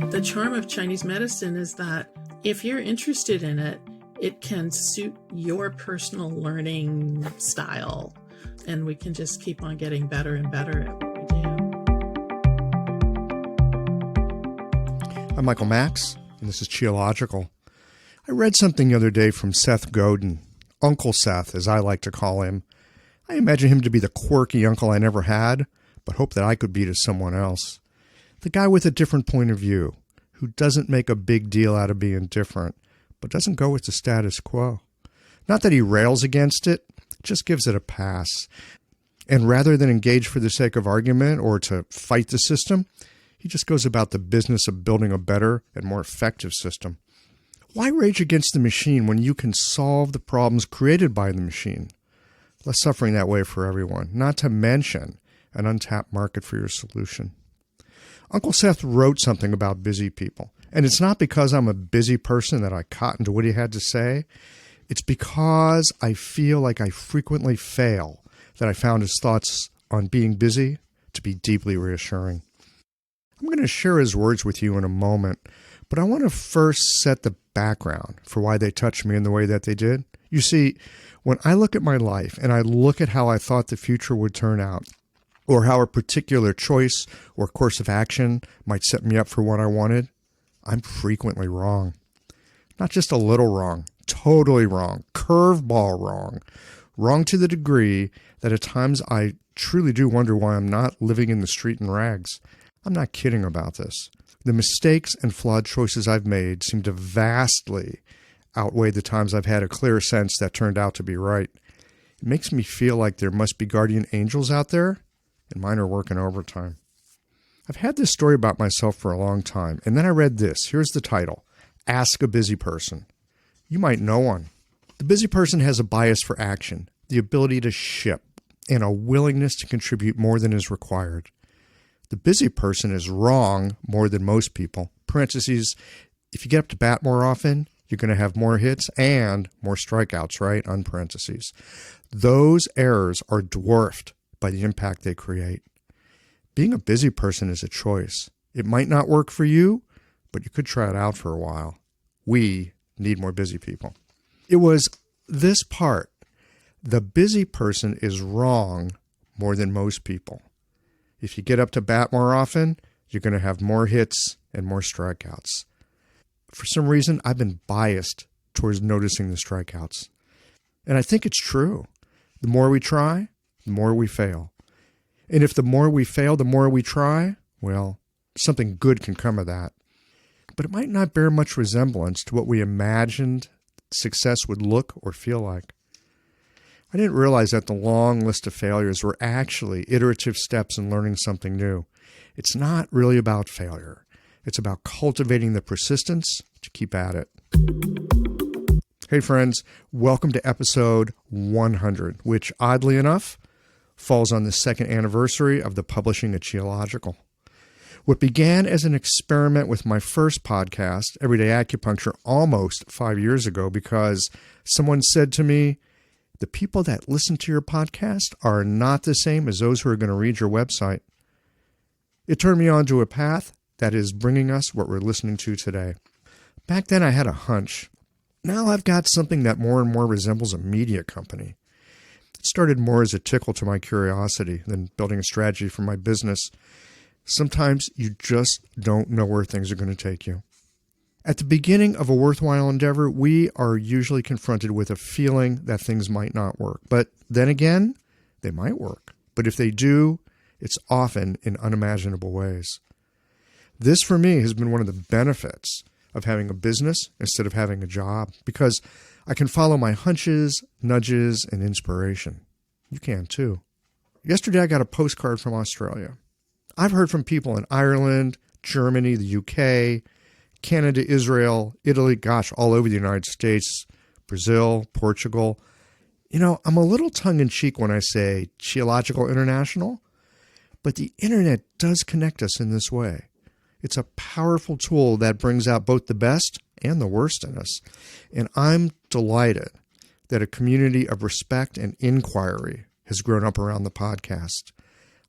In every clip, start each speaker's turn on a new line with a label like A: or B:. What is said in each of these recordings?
A: The charm of Chinese medicine is that if you're interested in it, it can suit your personal learning style, and we can just keep on getting better and better at what we do.
B: I'm Michael Max, and this is Qiological. I read something the other day from Seth Godin, Uncle Seth, as I like to call him. I imagine him to be the quirky uncle I never had, but hope that I could be to someone else. The guy with a different point of view, who doesn't make a big deal out of being different, but doesn't go with the status quo. Not that he rails against it, just gives it a pass. And rather than engage for the sake of argument or to fight the system, he just goes about the business of building a better and more effective system. Why rage against the machine when you can solve the problems created by the machine? Less suffering that way for everyone, not to mention an untapped market for your solution. Uncle Seth wrote something about busy people. And it's not because I'm a busy person that I cotton to what he had to say. It's because I feel like I frequently fail that I found his thoughts on being busy to be deeply reassuring. I'm going to share his words with you in a moment, but I want to first set the background for why they touched me in the way that they did. You see, when I look at my life and I look at how I thought the future would turn out, or how a particular choice or course of action might set me up for what I wanted, I'm frequently wrong. Not just a little wrong, totally wrong, curveball wrong. Wrong to the degree that at times I truly do wonder why I'm not living in the street in rags. I'm not kidding about this. The mistakes and flawed choices I've made seem to vastly outweigh the times I've had a clear sense that turned out to be right. It makes me feel like there must be guardian angels out there, and mine are working overtime. I've had this story about myself for a long time, and then I read this. Here's the title, Ask a Busy Person. You might know one. The busy person has a bias for action, the ability to ship, and a willingness to contribute more than is required. The busy person is wrong more than most people. Parentheses, if you get up to bat more often, you're going to have more hits and more strikeouts, right? On parentheses. Those errors are dwarfed by the impact they create. Being a busy person is a choice. It might not work for you, but you could try it out for a while. We need more busy people. It was this part. The busy person is wrong more than most people. If you get up to bat more often, you're going to have more hits and more strikeouts. For some reason, I've been biased towards noticing the strikeouts. And I think it's true. The more we try, the more we fail. And if the more we fail, the more we try, well, something good can come of that. But it might not bear much resemblance to what we imagined success would look or feel like. I didn't realize that the long list of failures were actually iterative steps in learning something new. It's not really about failure. It's about cultivating the persistence to keep at it. Hey friends, welcome to episode 100, which oddly enough falls on the second anniversary of the publishing of Qiological. What began as an experiment with my first podcast, Everyday Acupuncture, almost 5 years ago because someone said to me, the people that listen to your podcast are not the same as those who are going to read your website. It turned me on to a path that is bringing us what we're listening to today. Back then I had a hunch. Now I've got something that more and more resembles a media company. It started more as a tickle to my curiosity than building a strategy for my business. Sometimes you just don't know where things are going to take you. At the beginning of a worthwhile endeavor, we are usually confronted with a feeling that things might not work. But then again, they might work. But if they do, it's often in unimaginable ways. This, for me, has been one of the benefits of having a business instead of having a job, because I can follow my hunches, nudges, and inspiration. You can too. Yesterday, I got a postcard from Australia. I've heard from people in Ireland, Germany, the UK, Canada, Israel, Italy, gosh, all over the United States, Brazil, Portugal. You know, I'm a little tongue-in-cheek when I say Qiological International, but the internet does connect us in this way. It's a powerful tool that brings out both the best and the worst in us. And I'm delighted that a community of respect and inquiry has grown up around the podcast.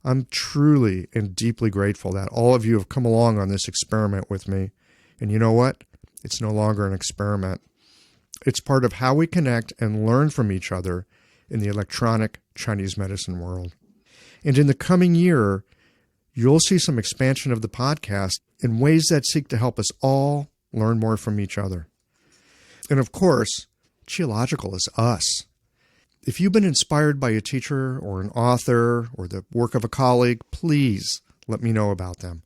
B: I'm truly and deeply grateful that all of you have come along on this experiment with me. And you know what? It's no longer an experiment. It's part of how we connect and learn from each other in the electronic Chinese medicine world. And in the coming year, you'll see some expansion of the podcast in ways that seek to help us all learn more from each other. And of course, Qiological is us. If you've been inspired by a teacher or an author or the work of a colleague, please let me know about them.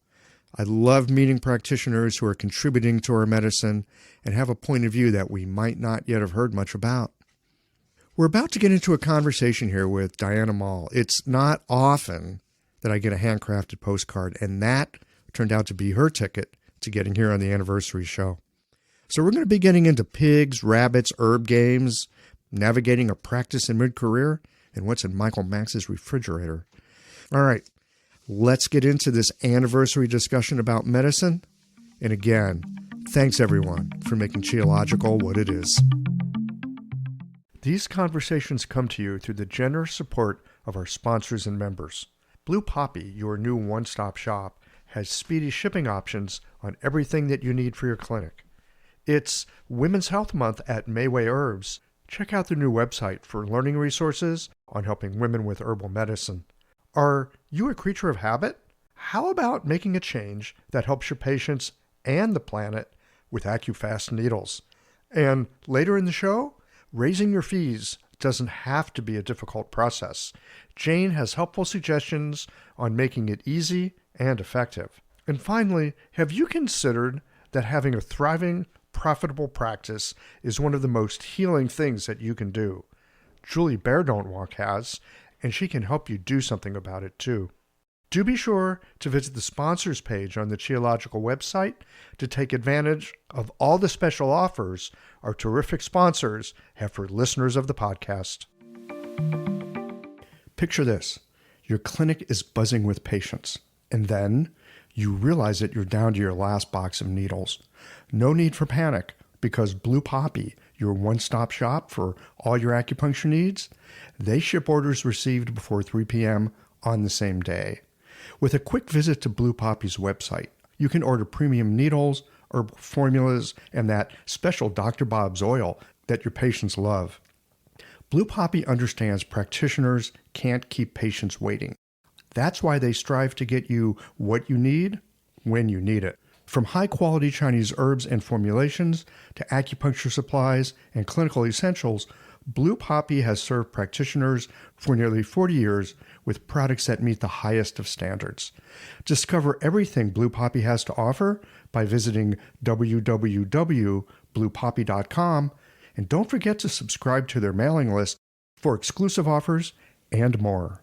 B: I love meeting practitioners who are contributing to our medicine and have a point of view that we might not yet have heard much about. We're about to get into a conversation here with Diana Moll. It's not often that I get a handcrafted postcard, and that turned out to be her ticket to getting here on the anniversary show. So we're going to be getting into pigs, rabbits, herb games, navigating a practice in mid-career, and what's in Michael Max's refrigerator. All right, let's get into this anniversary discussion about medicine. And again, thanks everyone for making Qiological what it is. These conversations come to you through the generous support of our sponsors and members. Blue Poppy, your new one-stop shop, has speedy shipping options on everything that you need for your clinic. It's Women's Health Month at Mayway Herbs. Check out their new website for learning resources on helping women with herbal medicine. Are you a creature of habit? How about making a change that helps your patients and the planet with AccuFast needles? And later in the show, raising your fees doesn't have to be a difficult process. Jane has helpful suggestions on making it easy and effective. And finally, have you considered that having a thriving, profitable practice is one of the most healing things that you can do? Julie Bear Don't Walk has, and she can help you do something about it too. Do be sure to visit the sponsors page on the Qiological website to take advantage of all the special offers our terrific sponsors have for listeners of the podcast. Picture this. Your clinic is buzzing with patients, and then you realize that you're down to your last box of needles. No need for panic, because Blue Poppy, your one-stop shop for all your acupuncture needs, they ship orders received before 3 p.m. on the same day. With a quick visit to Blue Poppy's website, you can order premium needles, herbal formulas, and that special Dr. Bob's oil that your patients love. Blue Poppy understands practitioners can't keep patients waiting. That's why they strive to get you what you need when you need it. From high-quality Chinese herbs and formulations to acupuncture supplies and clinical essentials, Blue Poppy has served practitioners for nearly 40 years with products that meet the highest of standards. Discover everything Blue Poppy has to offer by visiting www.bluepoppy.com, and don't forget to subscribe to their mailing list for exclusive offers and more.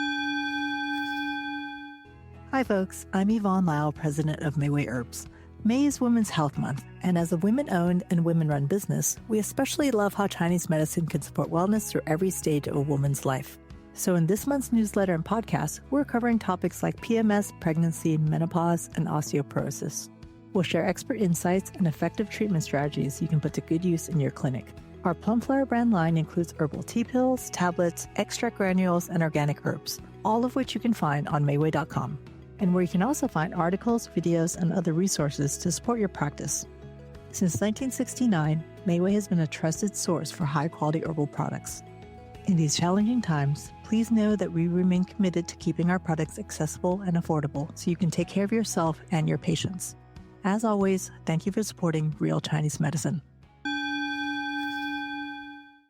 C: Hi folks, I'm Yvonne Lau, president of Mayway Herbs. May is Women's Health Month, and as a women-owned and women-run business, we especially love how Chinese medicine can support wellness through every stage of a woman's life. So in this month's newsletter and podcast, we're covering topics like PMS, pregnancy, menopause, and osteoporosis. We'll share expert insights and effective treatment strategies you can put to good use in your clinic. Our Plumflower brand line includes herbal tea pills, tablets, extract granules, and organic herbs, all of which you can find on Mayway.com, and where you can also find articles, videos, and other resources to support your practice. Since 1969, Mayway has been a trusted source for high-quality herbal products. In these challenging times, please know that we remain committed to keeping our products accessible and affordable so you can take care of yourself and your patients. As always, thank you for supporting Real Chinese Medicine.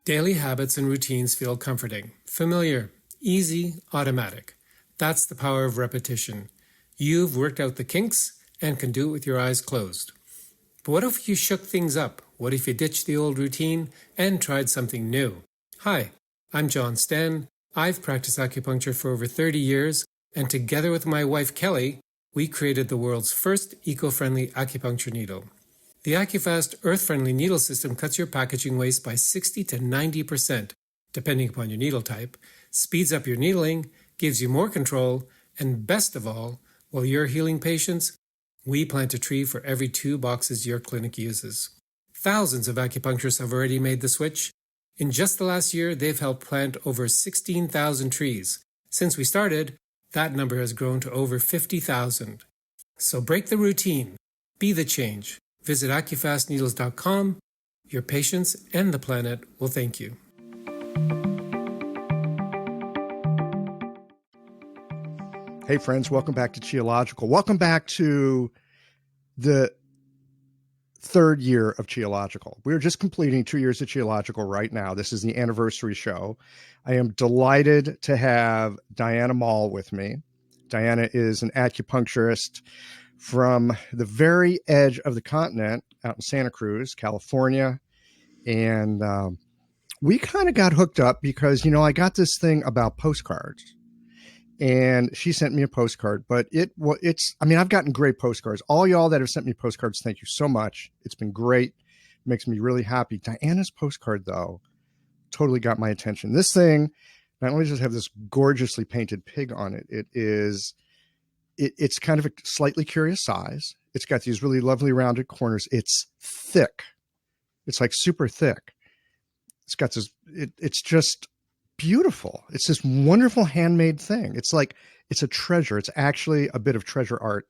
D: Daily habits and routines feel comforting, familiar, easy, automatic. That's the power of repetition. You've worked out the kinks and can do it with your eyes closed. But what if you shook things up? What if you ditched the old routine and tried something new? Hi, I'm John Sten. I've practiced acupuncture for over 30 years, and together with my wife Kelly, we created the world's first eco-friendly acupuncture needle. The AccuFast earth-friendly needle system cuts your packaging waste by 60 to 90%, depending upon your needle type, speeds up your needling, gives you more control, and best of all, while you're healing patients, we plant a tree for every 2 boxes your clinic uses. Thousands of acupuncturists have already made the switch. In just the last year, they've helped plant over 16,000 trees. Since we started, That number has grown to over 50,000. So break the routine. Be the change. Visit AccuFastNeedles.com. Your patients and the planet will thank you.
B: Hey, friends, welcome back to Qiological. Welcome back to the third year of Qiological. We're just completing 2 years of Qiological right now. This is the anniversary show. I am delighted to have Diana Moll with me. Diana is an acupuncturist from the very edge of the continent out in Santa Cruz, California. And we kind of got hooked up because, I got this thing about postcards. And she sent me a postcard, but I've gotten great postcards. All y'all that have sent me postcards, thank you so much. It's been great. It makes me really happy. Diana's postcard, though, totally got my attention. This thing not only does it have this gorgeously painted pig on it, it's kind of a slightly curious size. It's got these really lovely rounded corners. It's thick. It's like super thick. It's got this, it's just beautiful. It's this wonderful handmade thing. It's a treasure. It's actually a bit of treasure art.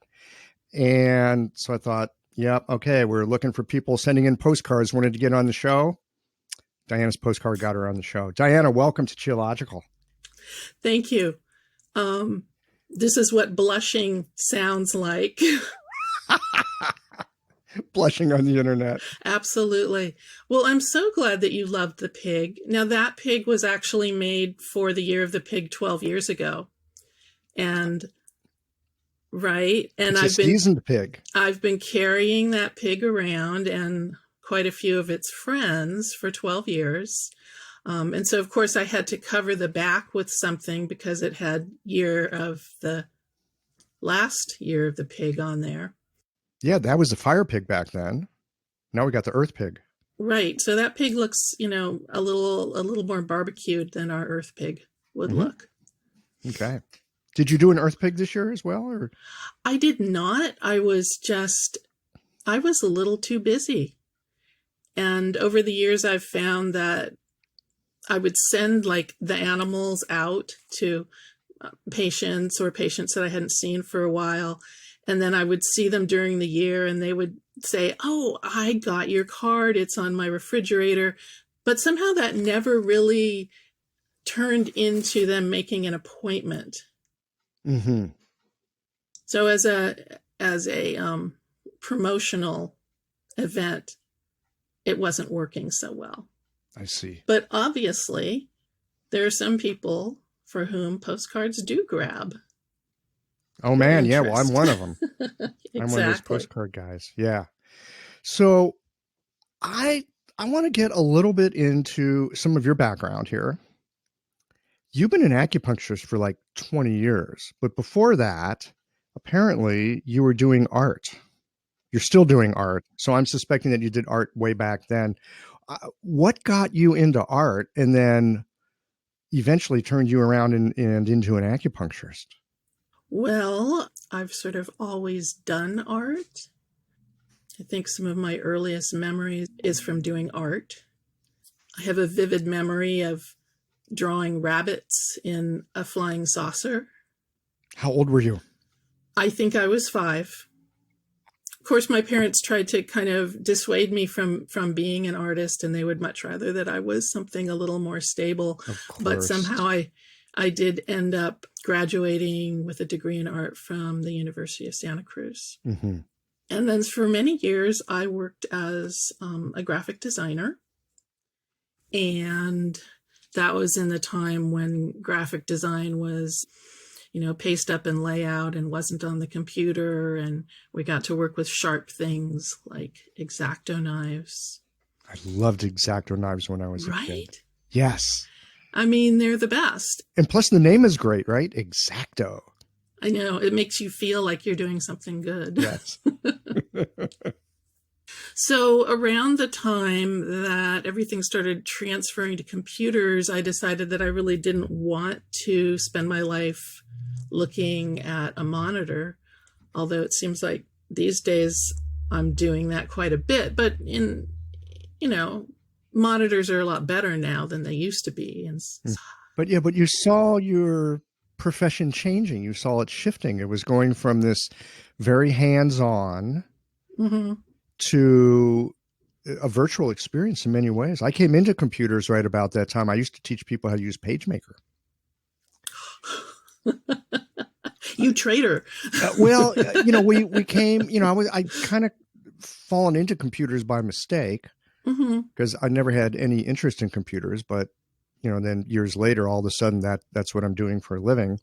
B: And so I thought, okay, we're looking for people sending in postcards, wanted to get on the show. Diana's postcard got her on the show. Diana, welcome to Qiological.
A: Thank you. This is what blushing sounds like.
B: Blushing on the internet.
A: Absolutely. Well, I'm so glad that you loved the pig. Now, that pig was actually made for the Year of the Pig 12 years ago. And
B: it's a seasoned pig.
A: I've been carrying that pig around and quite a few of its friends for 12 years. And so, of course, I had to cover the back with something because it had last Year of the Pig on there.
B: Yeah, that was the fire pig back then. Now we got the earth pig.
A: Right. So that pig looks, a little more barbecued than our earth pig would look.
B: Okay. Did you do an earth pig this year as well? Or
A: I did not. I was a little too busy. And over the years, I've found that I would send the animals out to patients that I hadn't seen for a while. And then I would see them during the year and they would say, "Oh, I got your card. It's on my refrigerator." But somehow that never really turned into them making an appointment.
B: Mm-hmm.
A: So as a promotional event, it wasn't working so well.
B: I see.
A: But obviously, there are some people for whom postcards do grab.
B: Oh, man. Yeah. Well, I'm one of them.
A: Exactly.
B: I'm one of those postcard guys. Yeah. So I want to get a little bit into some of your background here. You've been an acupuncturist for 20 years, but before that, apparently you were doing art. You're still doing art. So I'm suspecting that you did art way back then. What got you into art and then eventually turned you around and into an acupuncturist?
A: Well, I've sort of always done art. I think some of my earliest memories is from doing art. I have a vivid memory of drawing rabbits in a flying saucer.
B: How old were you?
A: I think I was 5. Of course, my parents tried to kind of dissuade me from being an artist, and they would much rather that I was something a little more stable. But somehow I did end up graduating with a degree in art from the University of Santa Cruz.
B: Mm-hmm.
A: And then for many years, I worked as a graphic designer. And that was in the time when graphic design was, paste up and layout and wasn't on the computer. And we got to work with sharp things like X-Acto knives.
B: I loved X-Acto knives when I was a kid. Yes.
A: I mean, they're the best.
B: And plus the name is great, right? X-Acto.
A: I know. It makes you feel like you're doing something good.
B: Yes.
A: So around the time that everything started transferring to computers, I decided that I really didn't want to spend my life looking at a monitor, although it seems like these days I'm doing that quite a bit. But monitors are a lot better now than they used to be. And
B: but you saw your profession changing. You saw it shifting. It was going from this very hands-on to a virtual experience in many ways. I came into computers right about that time. I used to teach people how to use PageMaker.
A: You traitor.
B: Well, we came, I kind of fallen into computers by mistake because I never had any interest in computers, but then years later, all of a sudden that's what I'm doing for a living.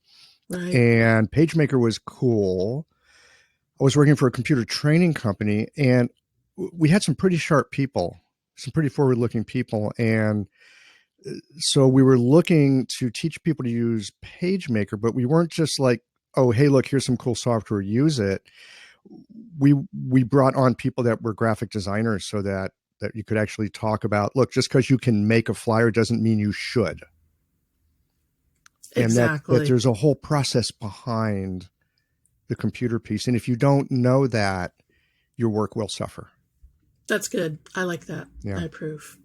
A: Right.
B: And PageMaker was cool. I was working for a computer training company, and we had some pretty sharp people, some pretty forward-looking people. And so we were looking to teach people to use PageMaker, but we weren't just like, oh, hey, look, here's some cool software, use it. We brought on people that were graphic designers so that you could actually talk about, look, just because you can make a flyer doesn't mean you should.
A: Exactly.
B: And that there's a whole process behind the computer piece. And if you don't know that, your work will suffer.
A: That's good. I like that.
B: Yeah.
A: I approve.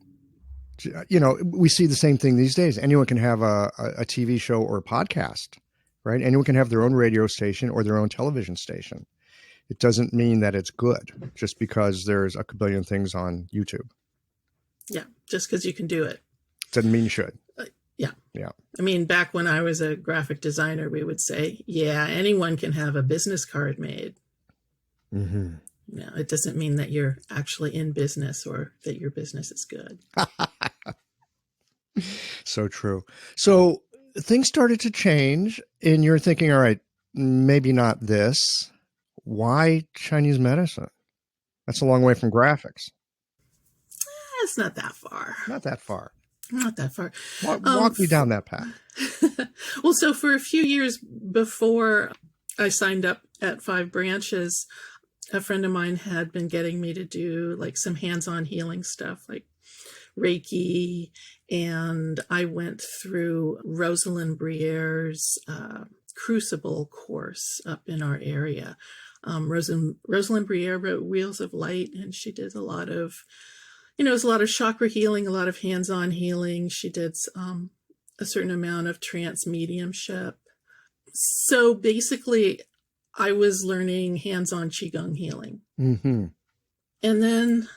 B: We see the same thing these days. Anyone can have a TV show or a podcast, right? Anyone can have their own radio station or their own television station. It doesn't mean that it's good just because there's a billion things on YouTube.
A: Yeah. Just because you can do it.
B: Doesn't mean you should.
A: Yeah.
B: Yeah.
A: I mean, back when I was a graphic designer, we would say, yeah, anyone can have a business card made.
B: Mm-hmm.
A: No, it doesn't mean that you're actually in business or that your business is good.
B: So true. So things started to change and you're thinking, all right, maybe not this. Why Chinese medicine? That's a long way from graphics.
A: It's not that far.
B: Not that far.
A: Not that far.
B: Walk me down that path.
A: Well, so for a few years before I signed up at 5 Branches, a friend of mine had been getting me to do like some hands-on healing stuff like Reiki. And I went through Rosalind Briere's Crucible course up in our area. Rosalind Briere wrote Wheels of Light, and she did a lot of, it was a lot of chakra healing, a lot of hands-on healing. She did a certain amount of trance mediumship. So basically, I was learning hands-on Qigong healing.
B: Mm-hmm.
A: And then,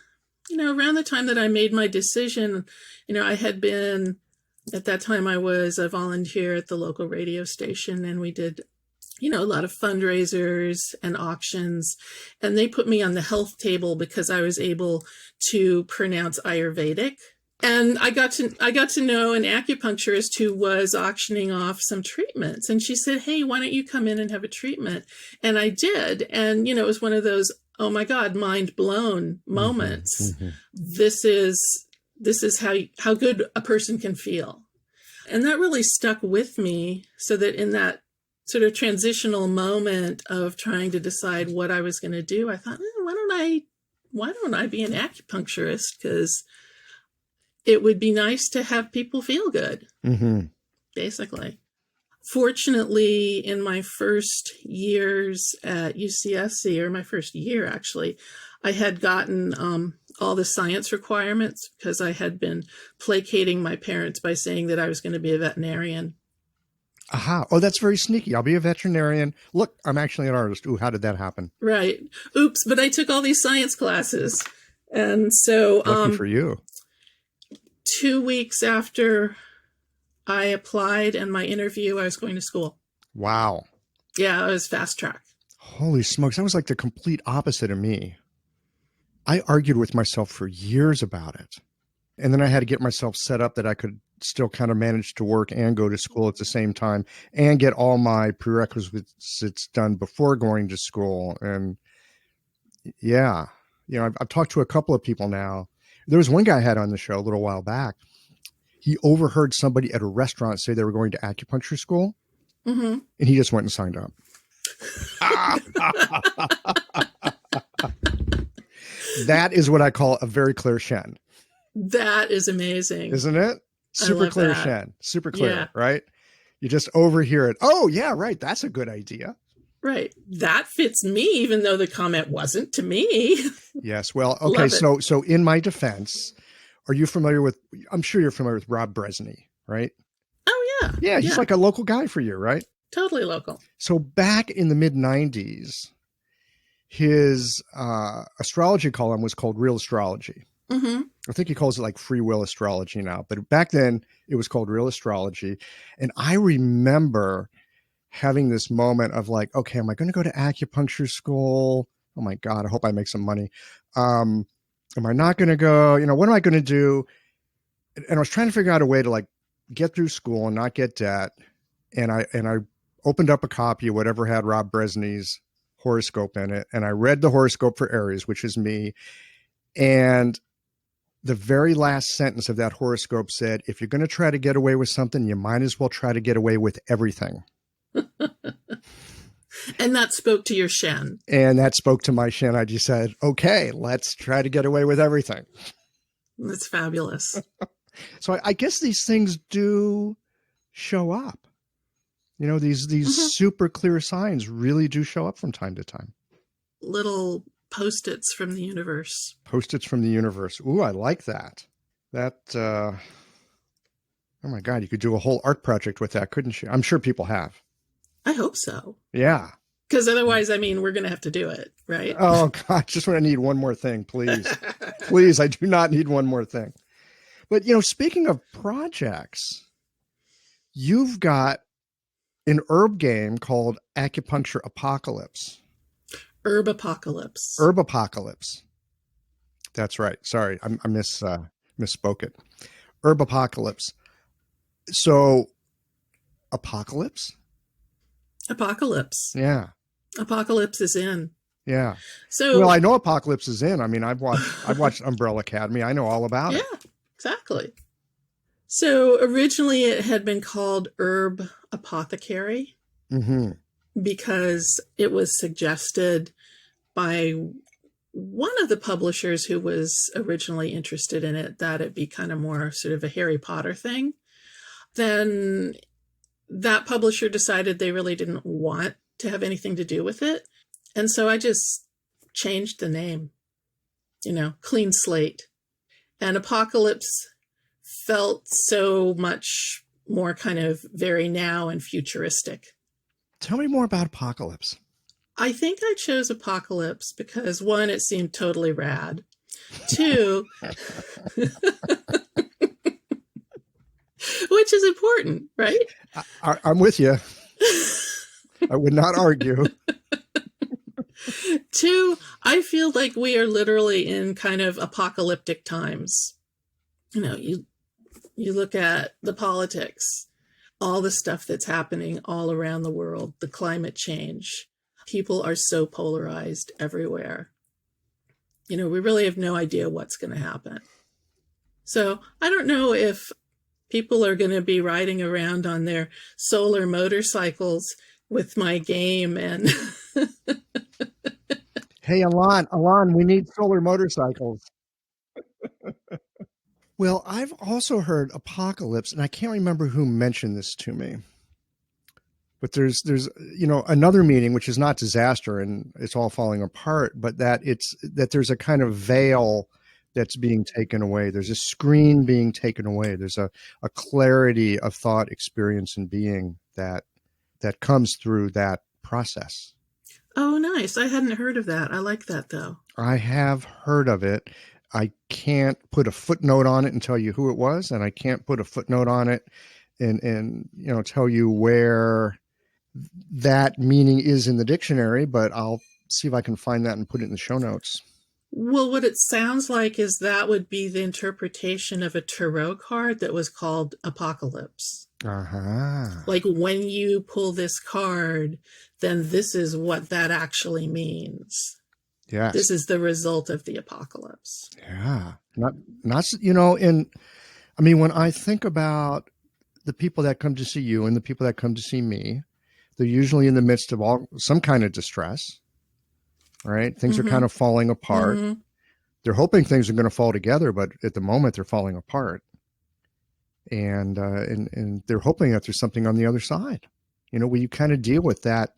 A: around the time that I made my decision, I had been, at that time I was a volunteer at the local radio station, and we did, a lot of fundraisers and auctions. And they put me on the health table because I was able to pronounce Ayurvedic. And I got to know an acupuncturist who was auctioning off some treatments. And she said, hey, why don't you come in and have a treatment? And I did. And, it was one of those, oh my God, mind blown moments. Mm-hmm. This is how good a person can feel. And that really stuck with me, so that in that sort of transitional moment of trying to decide what I was going to do, I thought, why don't I be an acupuncturist? Because it would be nice to have people feel good, basically. Fortunately, in my first years at UCSC, or my first year actually, I had gotten all the science requirements because I had been placating my parents by saying that I was going to be a veterinarian.
B: Aha. Oh, that's very sneaky. I'll be a veterinarian. Look, I'm actually an artist. Ooh, how did that happen?
A: Right. Oops. But I took all these science classes. And so
B: lucky for you.
A: 2 weeks after I applied and my interview, I was going to school.
B: Wow.
A: Yeah, I was fast track.
B: Holy smokes. That was like the complete opposite of me. I argued with myself for years about it. And then I had to get myself set up that I could still kind of manage to work and go to school at the same time and get all my prerequisites done before going to school. And yeah, I've talked to a couple of people now. There was one guy I had on the show a little while back. He overheard somebody at a restaurant say they were going to acupuncture school, and he just went and signed up. That is what I call a very clear Shen.
A: That is amazing.
B: Isn't it? Super clear
A: that.
B: Shen. Super clear,
A: yeah.
B: Right? You just overhear it. Oh, yeah, right. That's a good idea.
A: Right. That fits me, even though the comment wasn't to me.
B: Yes. Well, okay. So in my defense, are you familiar with, I'm sure you're familiar with Rob Bresney, right?
A: Oh, yeah.
B: Yeah. He's like a local guy for you, right?
A: Totally local.
B: So back in the mid-90s, his astrology column was called Real Astrology.
A: Mm-hmm.
B: I think he calls it like free will astrology now, but back then it was called Real Astrology. And I remember having this moment of like, okay, am I going to go to acupuncture school? Oh my God, I hope I make some money. Am I not going to go? You know, what am I going to do? And I was trying to figure out a way to like get through school and not get debt. And I opened up a copy of whatever had Rob Bresney's horoscope in it. And I read the horoscope for Aries, which is me. And the very last sentence of that horoscope said, if you're going to try to get away with something, you might as well try to get away with everything.
A: And that spoke to your Shen.
B: And that spoke to my Shen. I just said, okay, let's try to get away with everything.
A: That's fabulous.
B: So I guess these things do show up. You know, these super clear signs really do show up from time to time.
A: Little post-its from the universe.
B: Post-its from the universe. Ooh, I like that. That, oh my God, you could do a whole art project with that, couldn't you? I'm sure people have.
A: I hope so.
B: Yeah.
A: Because otherwise, I mean, we're going to have to do it, right?
B: Oh God, just when I need one more thing, please. Please, I do not need one more thing. But, you know, speaking of projects, you've got an herb game called Acupuncture Apocalypse.
A: Herb Apocalypse.
B: Herb Apocalypse. That's right. Sorry, I misspoke it. Herb Apocalypse. So, apocalypse?
A: Apocalypse.
B: Yeah.
A: Apocalypse is in.
B: Yeah.
A: So,
B: well, I know Apocalypse is in. I mean, I've watched Umbrella Academy. I know all about it.
A: Yeah, exactly. So originally it had been called Herb Apothecary because it was suggested by one of the publishers who was originally interested in it that it be kind of more sort of a Harry Potter thing. Then that publisher decided they really didn't want to have anything to do with it. And so I just changed the name, you know, clean slate. And Apocalypse felt so much more kind of very now and futuristic.
B: Tell me more about Apocalypse.
A: I think I chose Apocalypse because one, it seemed totally rad. Two, which is important, right?
B: I'm with you. I would not argue.
A: Two, I feel like we are literally in kind of apocalyptic times. You know, you look at the politics, all the stuff that's happening all around the world, the climate change. People are so polarized everywhere. You know, we really have no idea what's going to happen. So I don't know if people are going to be riding around on their solar motorcycles with my game and...
B: Hey, Alon, we need solar motorcycles. Well, I've also heard Apocalypse, and I can't remember who mentioned this to me. But there's you know, another meaning, which is not disaster and it's all falling apart, but that there's a kind of veil that's being taken away. There's a screen being taken away. There's a clarity of thought, experience, and being that comes through that process.
A: Oh, nice. I hadn't heard of that. I like that, though.
B: I have heard of it. I can't put a footnote on it and tell you who it was, and I can't put a footnote on it and you know, tell you where that meaning is in the dictionary, but I'll see if I can find that and put it in the show notes.
A: Well, what it sounds like is that would be the interpretation of a tarot card that was called Apocalypse. Like when you pull this card, then this is what that actually means.
B: Yes.
A: This is the result of the apocalypse.
B: Yeah. Not you know, and I mean, when I think about the people that come to see you and the people that come to see me, they're usually in the midst of some kind of distress, right? Things are kind of falling apart. They're hoping things are going to fall together, but at the moment they're falling apart. And they're hoping that there's something on the other side, you know, where you kind of deal with that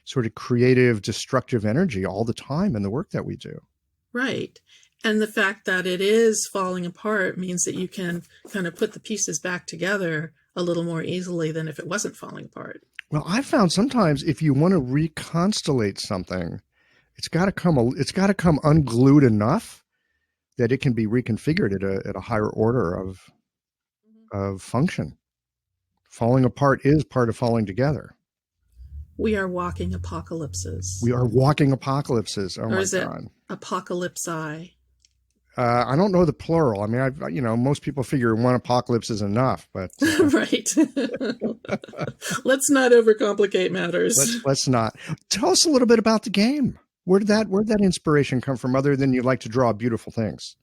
B: sort of creative, destructive energy all the time in the work that we do.
A: Right. And the fact that it is falling apart means that you can kind of put the pieces back together a little more easily than if it wasn't falling apart.
B: Well, I found sometimes if you want to reconstellate something, it's got to come unglued enough that it can be reconfigured at a higher order of function. Falling apart is part of falling together.
A: We are walking apocalypses.
B: We are walking apocalypses. Oh
A: or
B: my
A: is it
B: God.
A: apocalypse I?
B: I don't know the plural. I mean, most people figure one apocalypse is enough, but
A: Right. Let's not overcomplicate matters.
B: let's not. Tell us a little bit about the game. Where did that inspiration come from, other than you like to draw beautiful things?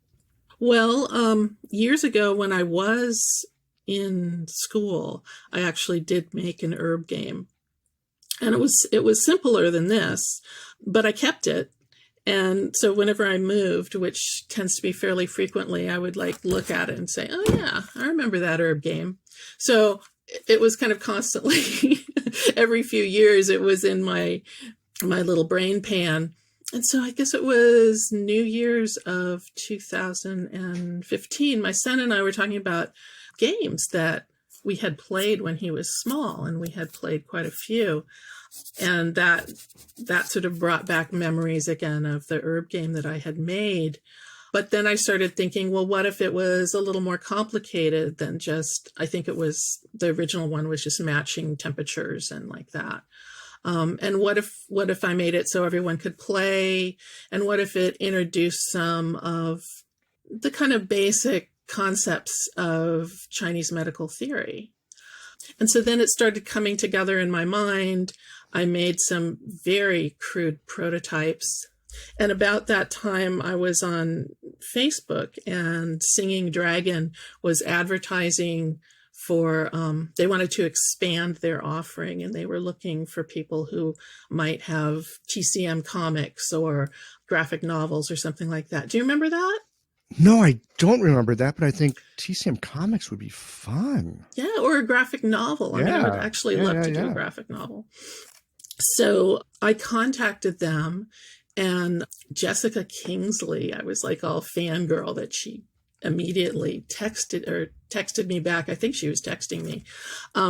A: Well, years ago when I was in school, I actually did make an herb game. And it was simpler than this, but I kept it. And so whenever I moved, which tends to be fairly frequently, I would look at it and say, oh yeah, I remember that herb game. So it was kind of constantly, every few years, it was in my little brain pan. And so I guess it was New Year's of 2015. My son and I were talking about games that we had played when he was small, and we had played quite a few. And that sort of brought back memories again of the herb game that I had made. But then I started thinking, well, what if it was a little more complicated than just, I think it was, the original one was just matching temperatures and like that. And what if I made it so everyone could play? And what if it introduced some of the kind of basic concepts of Chinese medical theory? And so then it started coming together in my mind. I made some very crude prototypes. And about that time, I was on Facebook, and Singing Dragon was advertising for, they wanted to expand their offering, and they were looking for people who might have TCM comics or graphic novels or something like that. Do you remember that?
B: No, I don't remember that, but I think TCM comics would be fun.
A: Yeah, or a graphic novel. I mean, I would actually love to do a graphic novel. So I contacted them, and Jessica Kingsley, I was like all fangirl that she immediately texted me back. I think she was texting me,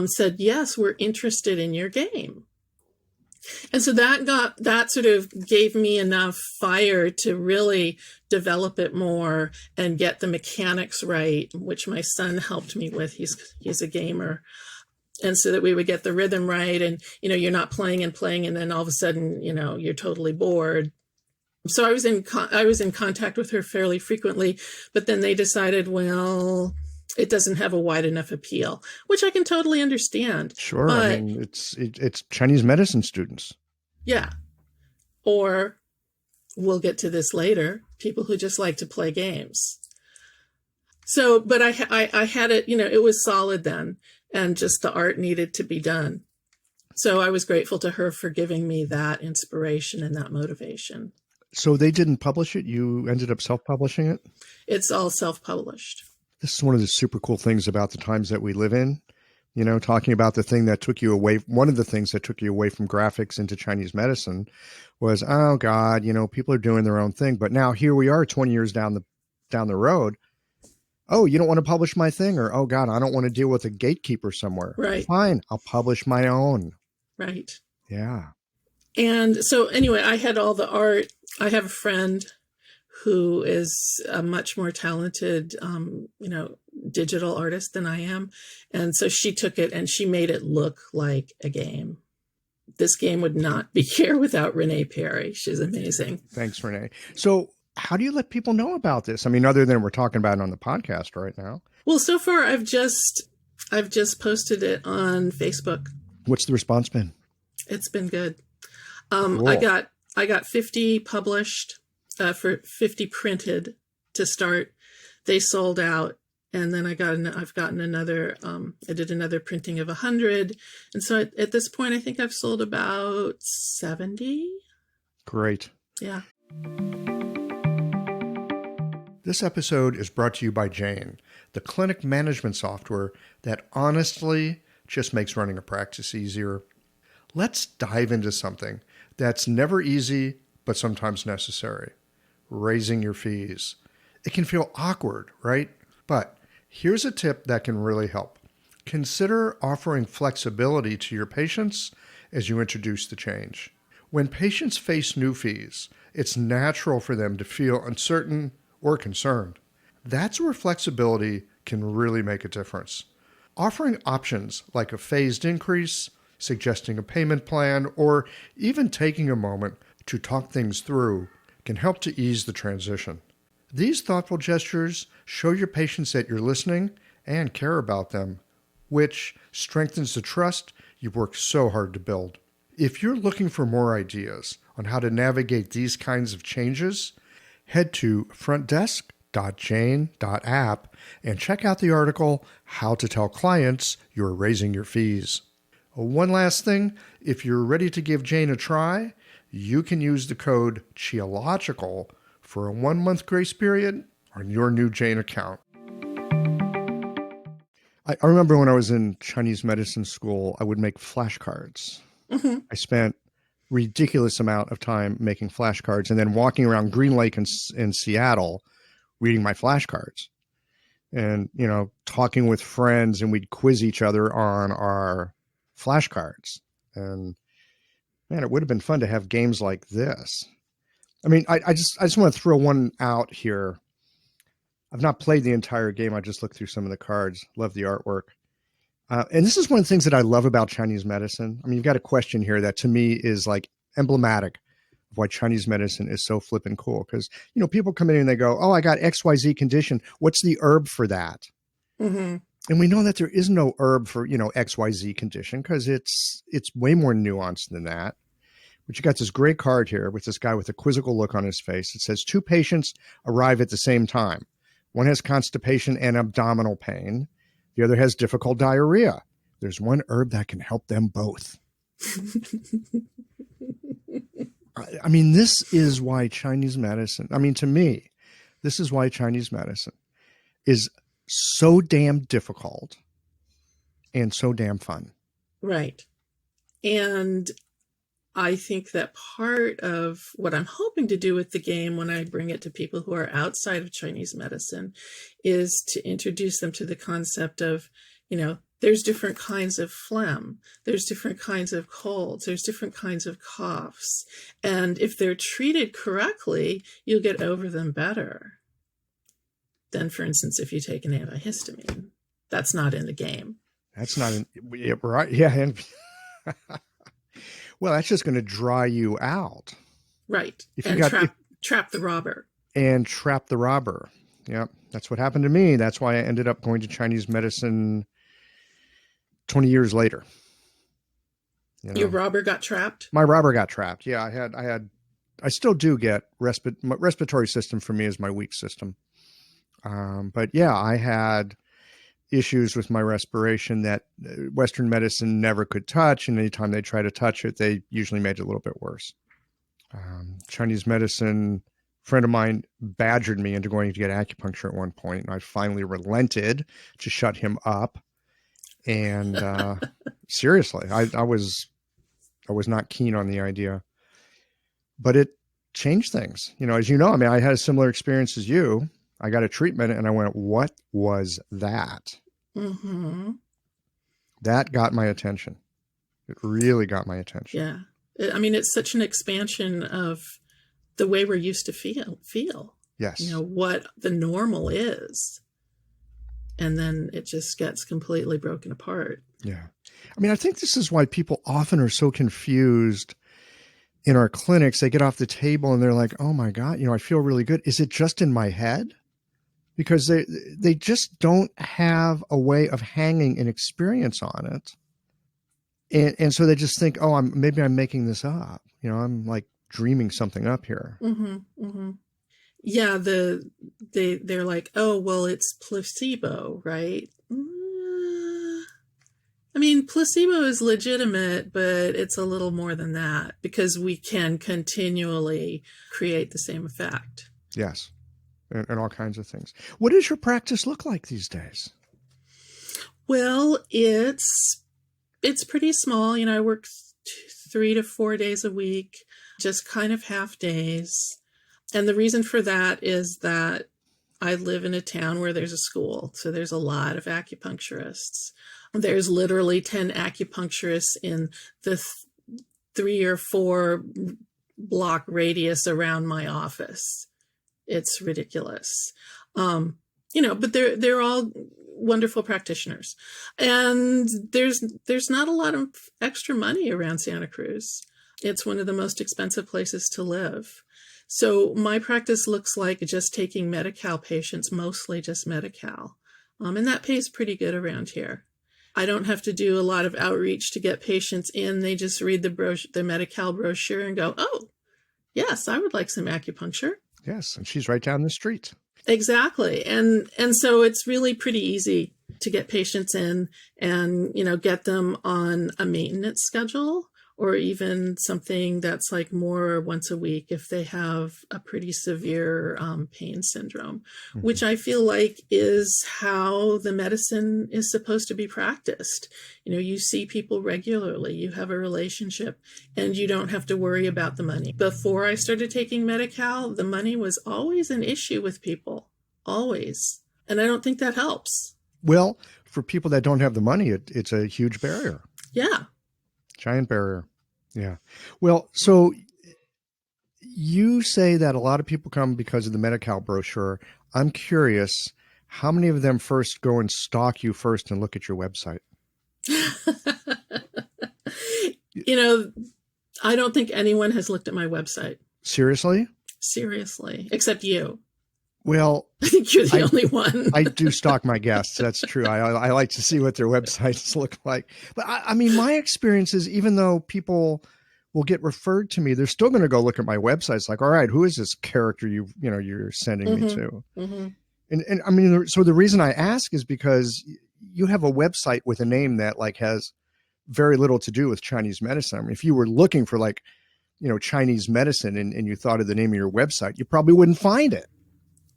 A: said, yes, we're interested in your game. And so that sort of gave me enough fire to really develop it more and get the mechanics right, which my son helped me with. He's a gamer. And so that we would get the rhythm right. And, you're not playing and playing, and then all of a sudden, you're totally bored. So I was in contact with her fairly frequently, but then they decided, well, it doesn't have a wide enough appeal, which I can totally understand.
B: Sure.
A: But,
B: I mean, it's Chinese medicine students.
A: Yeah. Or we'll get to this later, people who just like to play games. So, but I had it, it was solid then, and just the art needed to be done. So I was grateful to her for giving me that inspiration and that motivation.
B: So they didn't publish it? You ended up self-publishing it?
A: It's all self-published.
B: This is one of the super cool things about the times that we live in, talking about the thing that took you away. One of the things that took you away from graphics into Chinese medicine was, oh God, people are doing their own thing. But now here we are 20 years down the road. Oh, you don't want to publish my thing? Or, oh God, I don't want to deal with a gatekeeper somewhere.
A: Right.
B: Fine. I'll publish my own.
A: Right.
B: Yeah.
A: And so anyway, I had all the art. I have a friend who is a much more talented, digital artist than I am. And so she took it and she made it look like a game. This game would not be here without Renee Perry. She's amazing.
B: Thanks, Renee. So how do you let people know about this? I mean, other than we're talking about it on the podcast right now.
A: Well, so far I've just posted it on Facebook.
B: What's the response been?
A: It's been good.
B: Cool.
A: I got 50 published, for 50 printed to start. They sold out, and then I've gotten another. I did another printing of 100, and so at this point, I think I've sold about 70.
B: Great.
A: Yeah.
B: This episode is brought to you by Jane, the clinic management software that honestly just makes running a practice easier. Let's dive into something that's never easy, but sometimes necessary: raising your fees. It can feel awkward, right? But here's a tip that can really help. Consider offering flexibility to your patients as you introduce the change. When patients face new fees, it's natural for them to feel uncertain or concerned. That's where flexibility can really make a difference. Offering options like a phased increase, suggesting a payment plan, or even taking a moment to talk things through can help to ease the transition. These thoughtful gestures show your patients that you're listening and care about them, which strengthens the trust you've worked so hard to build. If you're looking for more ideas on how to navigate these kinds of changes, head to frontdesk.jane.app and check out the article, How to Tell Clients You're Raising Your Fees. One last thing, if you're ready to give Jane a try, you can use the code Qiological for a 1-month grace period on your new Jane account. I remember when I was in Chinese medicine school, I would make flashcards. Mm-hmm. I spent ridiculous amount of time making flashcards and then walking around Green Lake in Seattle reading my flashcards and, talking with friends, and we'd quiz each other on our flashcards. And man, it would have been fun to have games like this. I mean, I just want to throw one out here. I've not played the entire game. I just looked through some of the cards. Love the artwork. And this is one of the things that I love about Chinese medicine. I mean, you've got a question here that to me is like emblematic of why Chinese medicine is so flippin' cool. Because, people come in and they go, oh, I got XYZ condition. What's the herb for that? Mm-hmm. And we know that there is no herb for, XYZ condition because it's way more nuanced than that. But you got this great card here with this guy with a quizzical look on his face. It says 2 patients arrive at the same time. One has constipation and abdominal pain. The other has difficult diarrhea. There's one herb that can help them both. I mean, this is why Chinese medicine, to me, this is why Chinese medicine is so damn difficult and so damn fun.
A: Right. And I think that part of what I'm hoping to do with the game when I bring it to people who are outside of Chinese medicine is to introduce them to the concept of, there's different kinds of phlegm, there's different kinds of colds, there's different kinds of coughs. And if they're treated correctly, you'll get over them better than, for instance, if you take an antihistamine. That's not in the game.
B: That's not in, right? Yeah. And well, that's just going to dry you out.
A: Right.
B: If
A: and
B: you
A: trap the robber.
B: And trap the robber. Yep. That's what happened to me. That's why I ended up going to Chinese medicine 20 years later.
A: Your robber got trapped?
B: My robber got trapped. Yeah, I still do get respiratory system for me is my weak system. But yeah, I had issues with my respiration that Western medicine never could touch. And anytime they try to touch it, they usually made it a little bit worse. Chinese medicine, a friend of mine badgered me into going to get acupuncture at one point, and I finally relented to shut him up. And seriously, I was not keen on the idea, but it changed things. As you know, I had a similar experience as you. I got a treatment and I went, what was that? Mm-hmm. That got my attention. It really got my attention.
A: Yeah. It's such an expansion of the way we're used to feel.
B: Yes.
A: What the normal is. And then it just gets completely broken apart.
B: Yeah. I think this is why people often are so confused in our clinics. They get off the table and they're like, oh my God, I feel really good. Is it just in my head? Because they just don't have a way of hanging an experience on it. And so they just think, oh, maybe I'm making this up. I'm like dreaming something up here.
A: Mm-hmm, mm-hmm. Yeah, they're like, oh, well, it's placebo, right? Placebo is legitimate, but it's a little more than that because we can continually create the same effect.
B: Yes. And all kinds of things. What does your practice look like these days?
A: Well, it's pretty small. I work 3 to 4 days a week, just kind of half days. And the reason for that is that I live in a town where there's a school, so there's a lot of acupuncturists. There's literally 10 acupuncturists in the 3 or 4 block radius around my office. It's ridiculous. But they're all wonderful practitioners. And there's not a lot of extra money around Santa Cruz. It's one of the most expensive places to live. So my practice looks like just taking Medi-Cal patients, mostly just Medi-Cal. And that pays pretty good around here. I don't have to do a lot of outreach to get patients in. They just read the Medi-Cal brochure and go, oh, yes, I would like some acupuncture.
B: Yes, and she's right down the street.
A: Exactly. And so it's really pretty easy to get patients in and, get them on a maintenance schedule, or even something that's like more once a week if they have a pretty severe pain syndrome, which I feel like is how the medicine is supposed to be practiced. You see people regularly, you have a relationship, and you don't have to worry about the money. Before I started taking Medi-Cal, the money was always an issue with people, always. And I don't think that helps.
B: Well, for people that don't have the money, it's a huge barrier.
A: Yeah.
B: Giant barrier. Yeah. Well, so you say that a lot of people come because of the Medi-Cal brochure. I'm curious, how many of them first go and stalk you first and look at your website?
A: I don't think anyone has looked at my website.
B: Seriously?
A: Seriously, except you.
B: Well,
A: I think you're the only one.
B: I do stalk my guests. That's true. I like to see what their websites look like. But I mean, my experience is, even though people will get referred to me, they're still going to go look at my website. It's like, all right, who is this character you're sending me to? Mm-hmm. And I mean, so the reason I ask is because you have a website with a name that has very little to do with Chinese medicine. I mean, if you were looking for Chinese medicine and you thought of the name of your website, you probably wouldn't find it.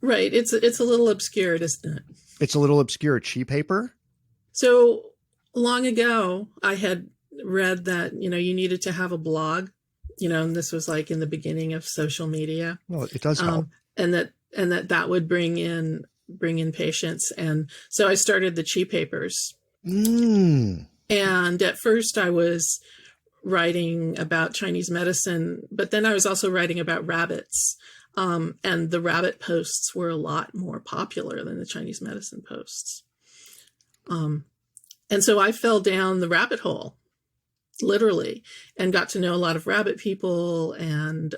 B: Right.
A: It's a little obscured, isn't it?
B: It's a little obscure. Cheap paper?
A: So long ago, I had read that, you needed to have a blog, and this was like in the beginning of social media.
B: Well, it does help.
A: And that would bring in patients. And so I started the Cheap Papers. And at first I was writing about Chinese medicine, but then I was also writing about rabbits. And the rabbit posts were a lot more popular than the Chinese medicine posts. And so I fell down the rabbit hole, literally, and got to know a lot of rabbit people. And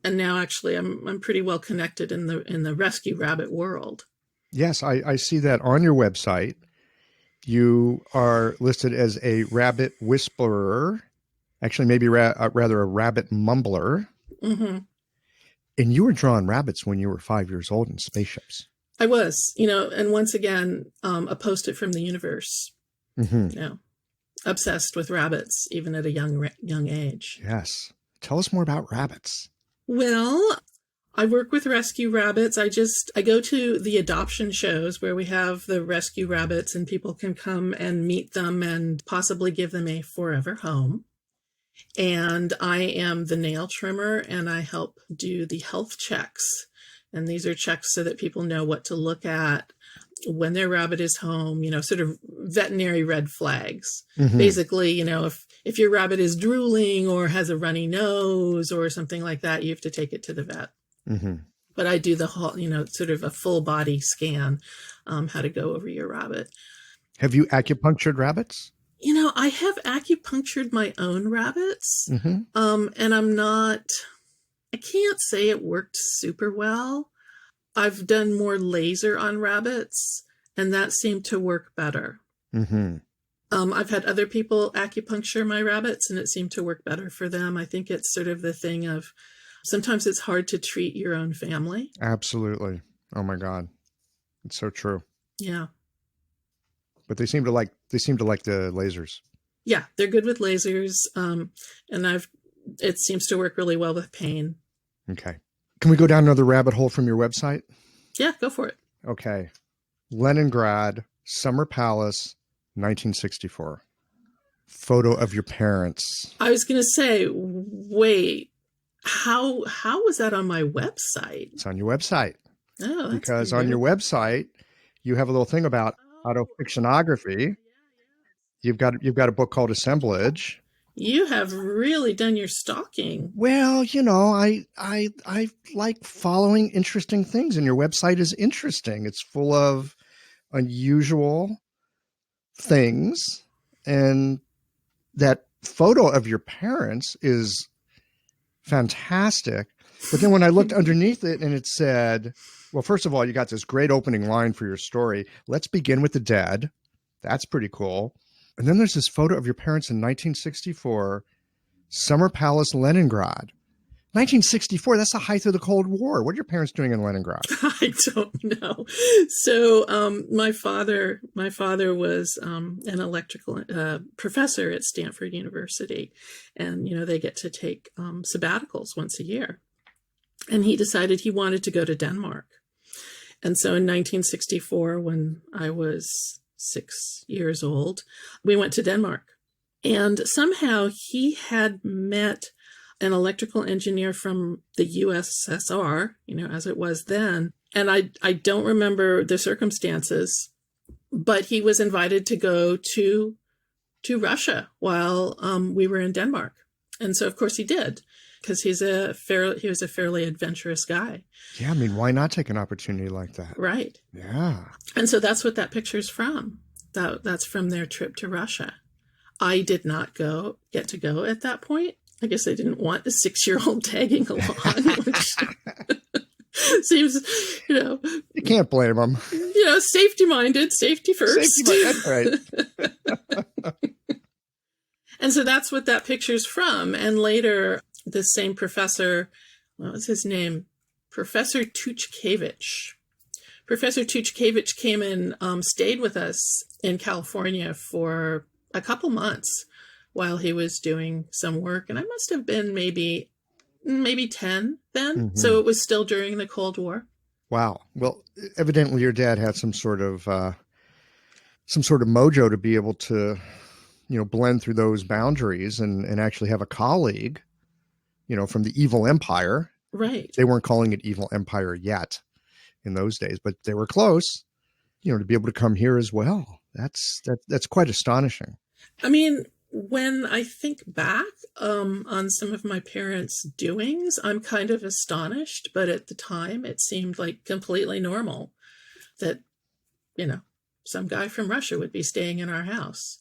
A: now actually I'm pretty well connected in the rescue rabbit world.
B: Yes, I see that on your website. You are listed as a rabbit whisperer, actually maybe rather a rabbit mumbler. Mm-hmm. And you were drawing rabbits when you were 5 years old in spaceships.
A: I was, and once again, a post-it from the universe, obsessed with rabbits, even at a young age.
B: Yes. Tell us more about rabbits.
A: Well, I work with rescue rabbits. I go to the adoption shows where we have the rescue rabbits and people can come and meet them and possibly give them a forever home. And I am the nail trimmer, and I help do the health checks. And these are checks so that people know what to look at when their rabbit is home, sort of veterinary red flags. Mm-hmm. Basically, if your rabbit is drooling or has a runny nose or something like that, you have to take it to the vet. Mm-hmm. But I do the whole, sort of a full body scan, how to go over your rabbit.
B: Have you acupunctured rabbits?
A: I have acupunctured my own rabbits, and I can't say it worked super well. I've done more laser on rabbits, and that seemed to work better. Mm-hmm. I've had other people acupuncture my rabbits, and it seemed to work better for them. I think it's sort of the thing of sometimes it's hard to treat your own family.
B: Absolutely. Oh my God. It's so true.
A: Yeah.
B: But they seem to like the lasers.
A: Yeah, they're good with lasers. And it seems to work really well with pain.
B: Okay. Can we go down another rabbit hole from your website?
A: Yeah, go for it.
B: Okay. Leningrad, Summer Palace, 1964. Photo of your parents.
A: I was going to say, wait, how was that on my website?
B: It's on your website.
A: Oh, that's
B: because on your
A: weird.
B: website, you have a little thing about autofictionography. You've got a book called Assemblage.
A: You have really done your stalking.
B: Well, I like following interesting things, and your website is interesting. It's full of unusual things, and that photo of your parents is fantastic. But then when I looked underneath it and it said, well, first of all, you got this great opening line for your story. Let's begin with the dead. That's pretty cool. And then there's this photo of your parents in 1964, Summer Palace, Leningrad. 1964, that's the height of the Cold War. What are your parents doing in Leningrad?
A: I don't know. So my father was an electrical professor at Stanford University, and they get to take sabbaticals once a year. And he decided he wanted to go to Denmark. And so in 1964, when I was 6 years old, we went to Denmark. And somehow he had met an electrical engineer from the USSR, as it was then. And I don't remember the circumstances, but he was invited to go to Russia while we were in Denmark. And so, of course, he did, because he was a fairly adventurous guy.
B: Yeah, I mean, why not take an opportunity like that?
A: Right.
B: Yeah.
A: And so that's what that picture's from. That's from their trip to Russia. I did not get to go at that point. I guess they didn't want a 6-year-old tagging along, which seems,
B: You can't blame them.
A: safety-minded, safety first.
B: That's right.
A: And so that's what that picture's from. And later, the same professor, what was his name? Professor Tuchkevich. Professor Tuchkevich came and stayed with us in California for a couple months while he was doing some work. And I must have been maybe 10 then. Mm-hmm. So it was still during the Cold War. Wow.
B: Well, evidently your dad had some sort of mojo to be able to, blend through those boundaries and actually have a colleague, from the evil empire.
A: Right.
B: They weren't calling it evil empire yet in those days, but they were close, to be able to come here as well. That's quite astonishing.
A: I mean, when I think back on some of my parents' doings, I'm kind of astonished, but at the time it seemed like completely normal that, some guy from Russia would be staying in our house.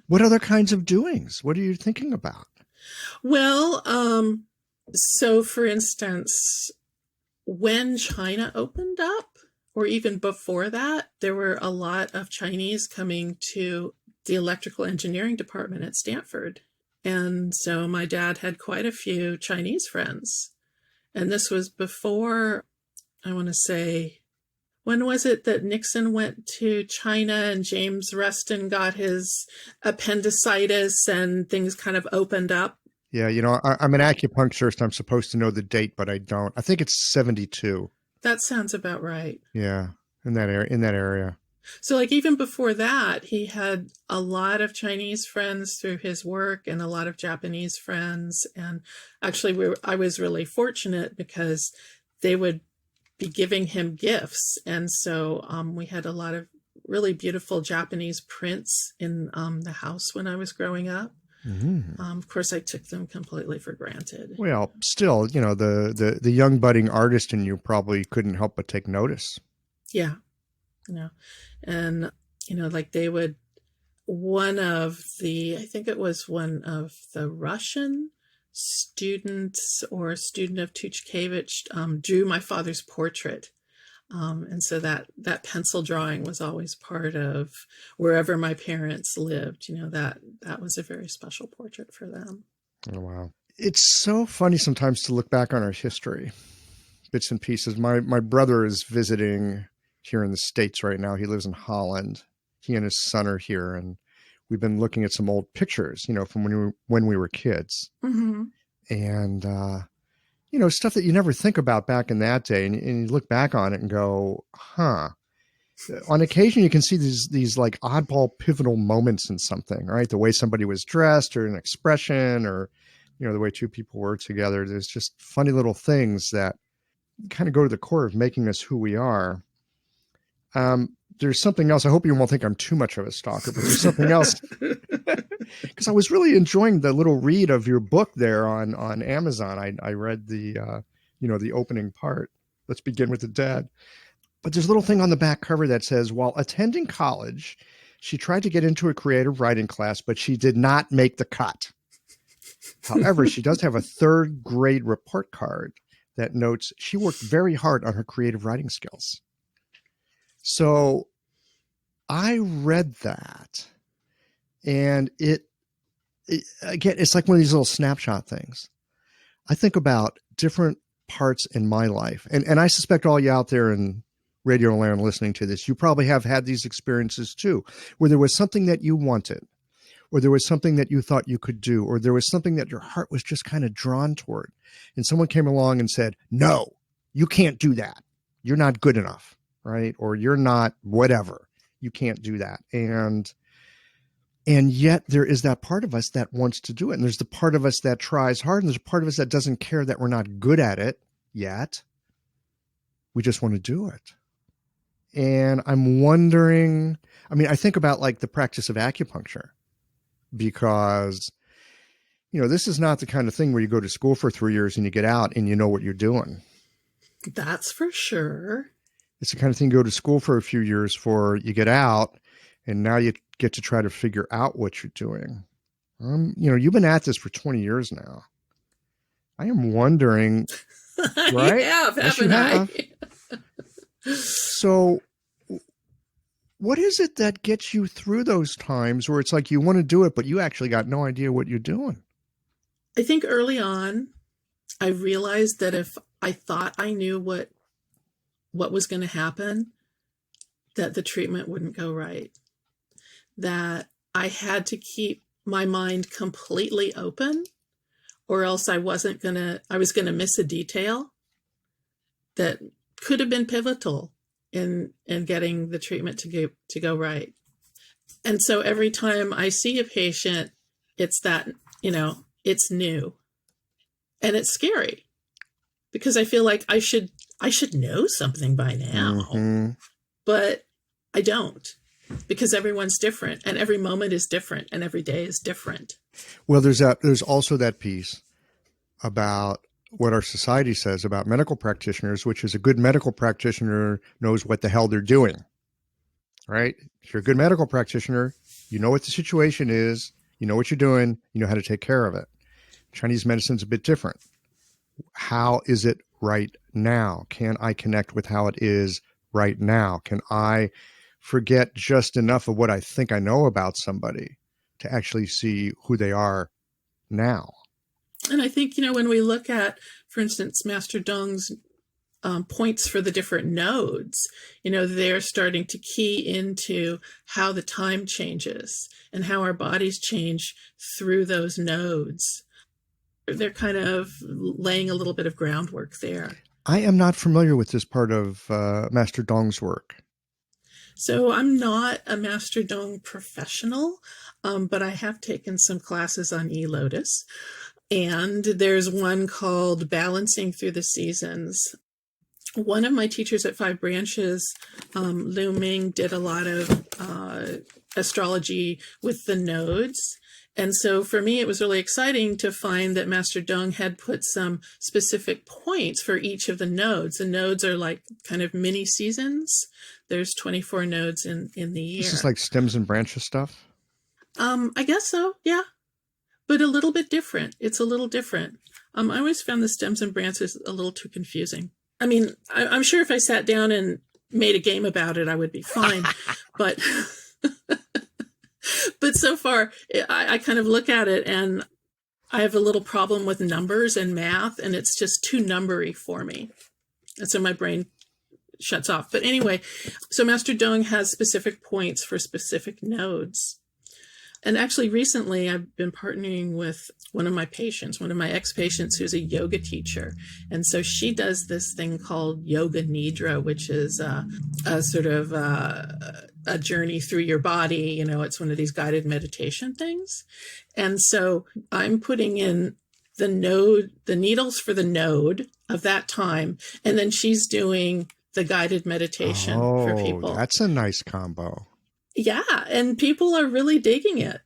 B: What other kinds of doings? What are you thinking about?
A: Well, so for instance, when China opened up, or even before that, there were a lot of Chinese coming to the electrical engineering department at Stanford. And so my dad had quite a few Chinese friends. And this was before, I want to say, when was it that Nixon went to China and James Reston got his appendicitis and things kind of opened up?
B: Yeah, I'm an acupuncturist. I'm supposed to know the date, but I don't. I think it's 72.
A: That sounds about right.
B: Yeah, in that area.
A: So like even before that, he had a lot of Chinese friends through his work and a lot of Japanese friends. And actually I was really fortunate because they would be giving him gifts. And so we had a lot of really beautiful Japanese prints in the house when I was growing up. Mm-hmm. Of course, I took them completely for granted.
B: Well, still, the young budding artist in you probably couldn't help but take notice.
A: Yeah. And, like they would, I think it was one of the Russian students or a student of Tuchkevich drew my father's portrait. And so that pencil drawing was always part of wherever my parents lived. That was a very special portrait for them.
B: Oh, wow. It's so funny sometimes to look back on our history, bits and pieces. My brother is visiting here in the States right now. He lives in Holland. He and his son are here, and we've been looking at some old pictures, from when we were kids. Mm-hmm. And, stuff that you never think about back in that day. And you look back on it and go, huh. On occasion, you can see these like oddball pivotal moments in something, right? The way somebody was dressed or an expression or, the way two people were together. There's just funny little things that kind of go to the core of making us who we are. There's something else. I hope you won't think I'm too much of a stalker, but there's something else. Because I was really enjoying the little read of your book there on Amazon. I read the the opening part. Let's begin with the dad. But there's a little thing on the back cover that says, while attending college, she tried to get into a creative writing class, but she did not make the cut. However, she does have a third grade report card that notes she worked very hard on her creative writing skills. So I read that, and again, it's like one of these little snapshot things. I think about different parts in my life, and I suspect all you out there in radio land listening to this, you probably have had these experiences too, where there was something that you wanted, or there was something that you thought you could do, or there was something that your heart was just kind of drawn toward, and someone came along and said, no, you can't do that. You're not good enough, right? Or you're not whatever. You can't do that. And yet there is that part of us that wants to do it. And there's the part of us that tries hard. And there's a part of us that doesn't care that we're not good at it yet. We just want to do it. And I'm wondering, I think about like the practice of acupuncture, because, this is not the kind of thing where you go to school for 3 years and you get out and you know what you're doing.
A: That's for sure.
B: It's the kind of thing you go to school for a few years for, you get out, and now you get to try to figure out what you're doing. You've been at this for 20 years now. I am wondering, right?
A: Haven't I?
B: So what is it that gets you through those times where it's like you want to do it, but you actually got no idea what you're doing?
A: I think early on, I realized that if I thought I knew what was going to happen, that the treatment wouldn't go right. That I had to keep my mind completely open, or else I was going to miss a detail that could have been pivotal in getting the treatment to go right. And so every time I see a patient, it's that, it's new, and it's scary, because I feel like I should know something by now, but I don't, because everyone's different, and every moment is different, and every day is different.
B: Well, there's also that piece about what our society says about medical practitioners, which is a good medical practitioner knows what the hell they're doing, right? If you're a good medical practitioner, you know what the situation is, you know what you're doing, you know how to take care of it. Chinese medicine's a bit different. How is it right now? Can I connect with how it is right now? Can I forget just enough of what I think I know about somebody to actually see who they are now?
A: And I think, when we look at, for instance, Master Dong's points for the different nodes, they're starting to key into how the time changes and how our bodies change through those nodes. They're kind of laying a little bit of groundwork there.
B: I am not familiar with this part of Master Dong's work.
A: So I'm not a Master Dong professional, but I have taken some classes on E-Lotus. And there's one called Balancing Through the Seasons. One of my teachers at Five Branches, Lu Ming, did a lot of astrology with the nodes. And so for me, it was really exciting to find that Master Dong had put some specific points for each of the nodes. The nodes are like kind of mini seasons. There's 24 nodes in the year.
B: This is like stems and branches stuff?
A: I guess so, yeah. But a little bit different. It's a little different. I always found the stems and branches a little too confusing. I'm sure if I sat down and made a game about it, I would be fine. But so far, I kind of look at it and I have a little problem with numbers and math, and it's just too numbery for me. And so my brain shuts off. But anyway, so Master Dong has specific points for specific nodes. And actually, recently, I've been partnering with one of my ex-patients who's a yoga teacher. And so she does this thing called Yoga Nidra, which is a sort of a journey through your body. It's one of these guided meditation things. And so I'm putting in the needles for the node of that time, and then she's doing the guided meditation for people.
B: That's a nice combo.
A: Yeah, and people are really digging it.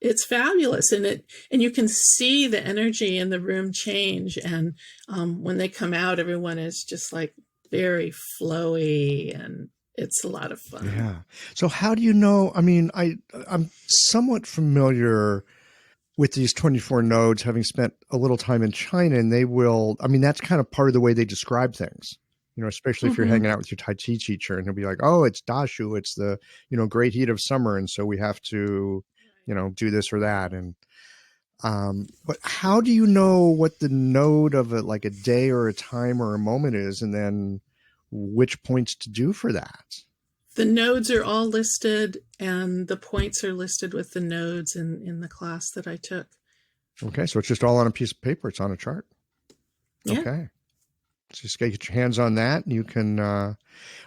A: It's fabulous, and you can see the energy in the room change. And when they come out, everyone is just like very flowy, and it's a lot of fun.
B: Yeah. So how do you know? I mean, I'm somewhat familiar with these 24 nodes, having spent a little time in China, and they will. I mean, that's kind of part of the way they describe things. You know, especially if you're hanging out with your Tai Chi teacher, and he'll be like, "Oh, it's Dashu, it's the great heat of summer, and so we have to." Do this or that. And, but how do you know what the node of like a day or a time or a moment is, and then which points to do for that?
A: The nodes are all listed, and the points are listed with the nodes in the class that I took.
B: Okay. So it's just all on a piece of paper. It's on a chart.
A: Yeah.
B: Okay. So just get your hands on that, and you can, I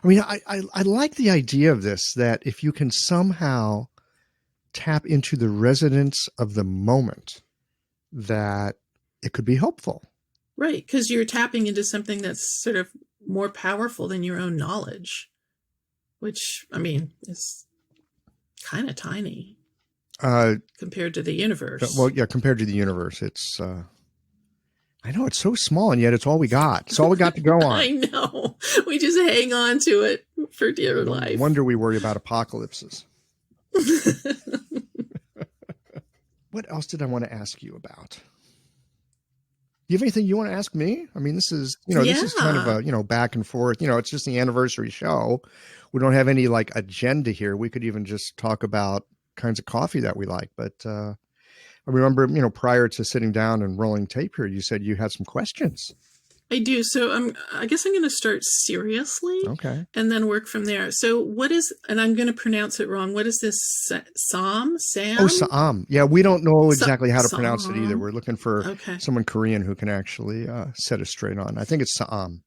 B: mean, I like the idea of this, that if you can somehow tap into the resonance of the moment, that it could be helpful.
A: Right, because you're tapping into something that's sort of more powerful than your own knowledge, which, I mean, is kind of tiny compared to the universe.
B: Well, yeah, compared to the universe, it's, I know it's so small, and yet it's all we got. It's all we got to go on.
A: I know. We just hang on to it for dear life.
B: No wonder we worry about apocalypses. What else did I want to ask you about? Do you have anything you want to ask me? I mean, this is kind of a, back and forth, it's just the anniversary show. We don't have any like agenda here. We could even just talk about kinds of coffee that we like. But I remember, prior to sitting down and rolling tape here, you said you had some questions.
A: I do. So I guess I'm going to start seriously.
B: Okay.
A: And then work from there. So and I'm going to pronounce it wrong. What is this? Sam?
B: Oh, Sam. Yeah, we don't know exactly how to pronounce it either. We're looking for someone Korean who can actually set us straight on. I think it's Sam.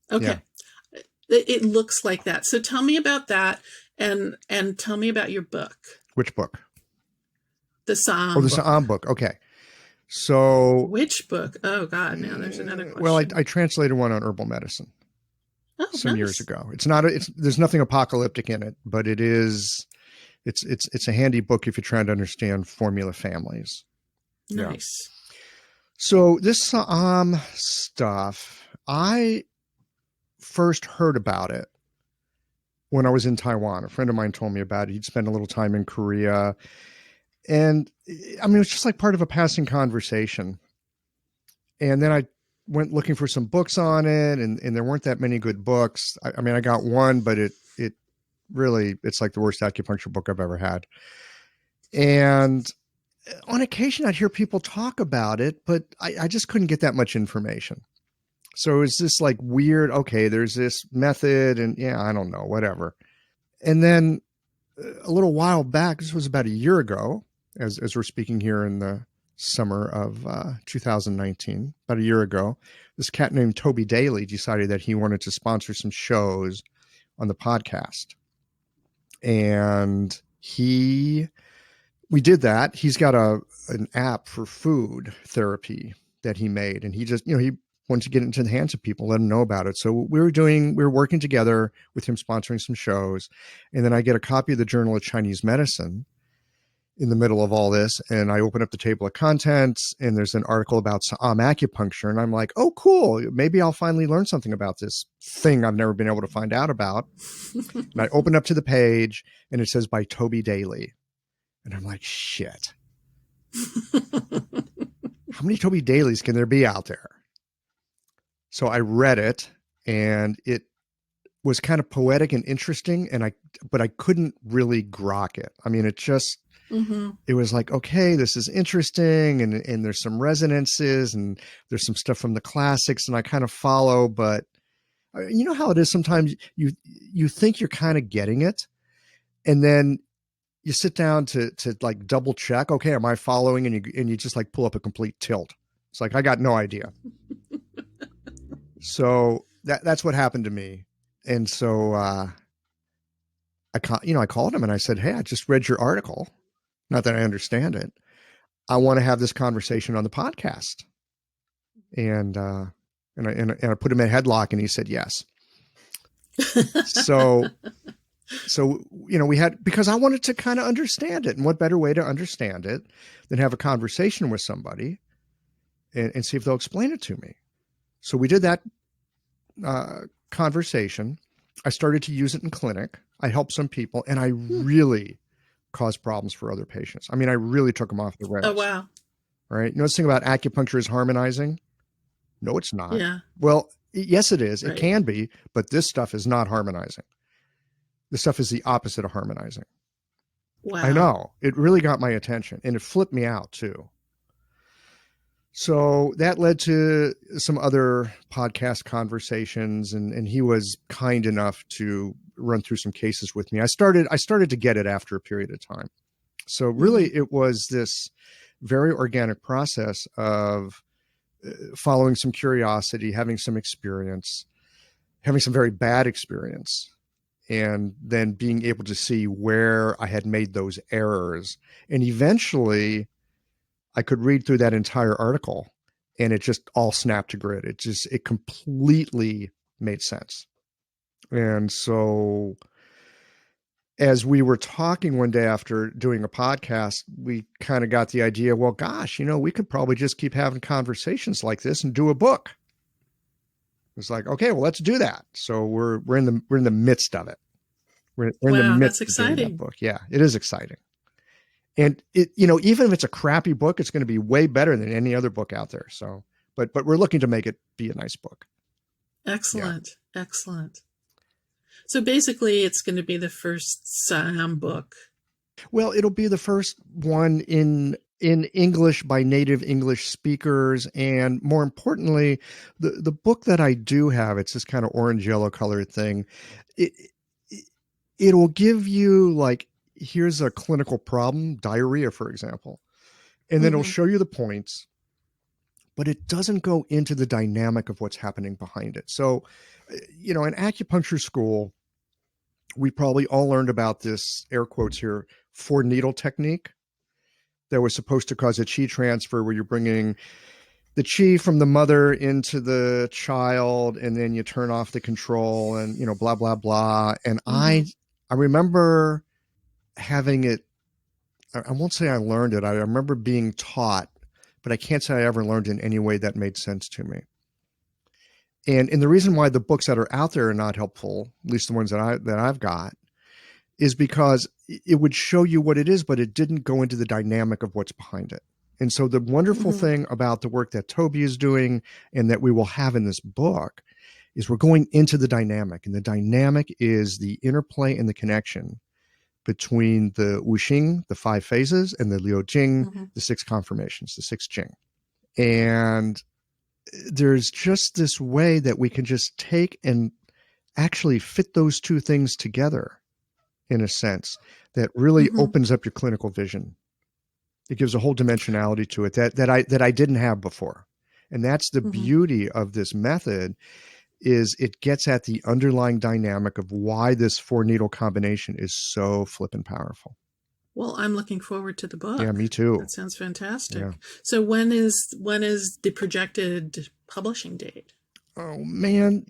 A: Okay. Yeah. It looks like that. So tell me about that, and tell me about your book.
B: Which book?
A: The Sam.
B: Oh, the Sam book. Okay. So
A: which book? Oh God, now there's another question.
B: Well, I translated one on herbal medicine some
A: nice.
B: years ago. There's nothing apocalyptic in it, but it's a handy book if you're trying to understand formula families.
A: Nice.
B: Yeah. So this stuff, I first heard about it when I was in Taiwan. A friend of mine told me about it. He'd spent a little time in Korea. And I mean, it was just like part of a passing conversation. And then I went looking for some books on it, and there weren't that many good books. I mean, I got one, but it's like the worst acupuncture book I've ever had. And on occasion I'd hear people talk about it, but I just couldn't get that much information. So it's this like weird, okay, there's this method, and yeah, I don't know, whatever. And then a little while back, this was about a year ago, as we're speaking here in the summer of 2019, about a year ago, this cat named Toby Daly decided that he wanted to sponsor some shows on the podcast. And we did that. He's got an app for food therapy that he made, and he just, he wanted to get it into the hands of people, let them know about it. So we were working together with him sponsoring some shows. And then I get a copy of the Journal of Chinese Medicine in the middle of all this. And I open up the table of contents, and there's an article about Sa'am acupuncture. And I'm like, oh, cool. Maybe I'll finally learn something about this thing I've never been able to find out about. And I open up to the page, and it says by Toby Daly. And I'm like, shit. How many Toby Dalys can there be out there? So I read it, and it was kind of poetic and interesting, but I couldn't really grok it. I mean, it just, it was like, okay, this is interesting, and there's some resonances, and there's some stuff from the classics, and I kind of follow, but you know how it is sometimes you think you're kind of getting it, and then you sit down to like double check, okay, am I following? And you just like pull up a complete tilt. It's like, I got no idea. So that's what happened to me. And so I called him and I said, hey, I just read your article. Not that I understand it. I want to have this conversation on the podcast. And I put him in a headlock, and he said yes. So, we had, because I wanted to kind of understand it, and what better way to understand it than have a conversation with somebody and see if they'll explain it to me. So we did that conversation. I started to use it in clinic. I helped some people, and I really caused problems for other patients. I mean, I really took them off the rails.
A: Oh, wow.
B: Right. You know, this thing about acupuncture is harmonizing. No, it's not.
A: Yeah.
B: Well, yes, it is.
A: Right.
B: It can be, but this stuff is not harmonizing. This stuff is the opposite of harmonizing.
A: Wow.
B: I know. It really got my attention, and it flipped me out too. So that led to some other podcast conversations, and he was kind enough to run through some cases with me. I started to get it after a period of time. So really it was this very organic process of following some curiosity, having some experience, having some very bad experience, and then being able to see where I had made those errors. And eventually I could read through that entire article, and it just all snapped to grid. It completely made sense. And so as we were talking one day after doing a podcast, we kind of got the idea, well, gosh, we could probably just keep having conversations like this and do a book. It's like, okay, well, let's do that. So we're in the midst of it. We're in the midst
A: that's
B: of doing
A: exciting.
B: that book. Yeah, it is exciting. And it, even if it's a crappy book, it's going to be way better than any other book out there. So, but we're looking to make it be a nice book.
A: Excellent. Yeah. Excellent. So basically it's going to be the first Siam book.
B: Well, it'll be the first one in English by native English speakers. And more importantly, the book that I do have, it's this kind of orange yellow colored thing. It'll give you, like, here's a clinical problem, diarrhea, for example, and then it'll show you the points, but it doesn't go into the dynamic of what's happening behind it. So, in acupuncture school, we probably all learned about this, air quotes here, 4-needle technique that was supposed to cause a chi transfer, where you're bringing the chi from the mother into the child, and then you turn off the control, and, blah, blah, blah. And I remember having it, I won't say I learned it. I remember being taught, but I can't say I ever learned in any way that made sense to me. And the reason why the books that are out there are not helpful, at least the ones that I've got, is because it would show you what it is, but it didn't go into the dynamic of what's behind it. And so the wonderful thing about the work that Toby is doing and that we will have in this book is we're going into the dynamic, and the dynamic is the interplay and the connection between the Wuxing, the 5 phases, and the Liu Jing, the 6 conformations, the 6 Jing. And there's just this way that we can just take and actually fit those two things together in a sense that really opens up your clinical vision. It gives a whole dimensionality to it that I didn't have before. And that's the beauty of this method, is it gets at the underlying dynamic of why this 4-needle combination is so flippin' powerful.
A: Well, I'm looking forward to the book.
B: Yeah, me too.
A: That sounds fantastic.
B: Yeah.
A: So when is the projected publishing date?
B: Oh man,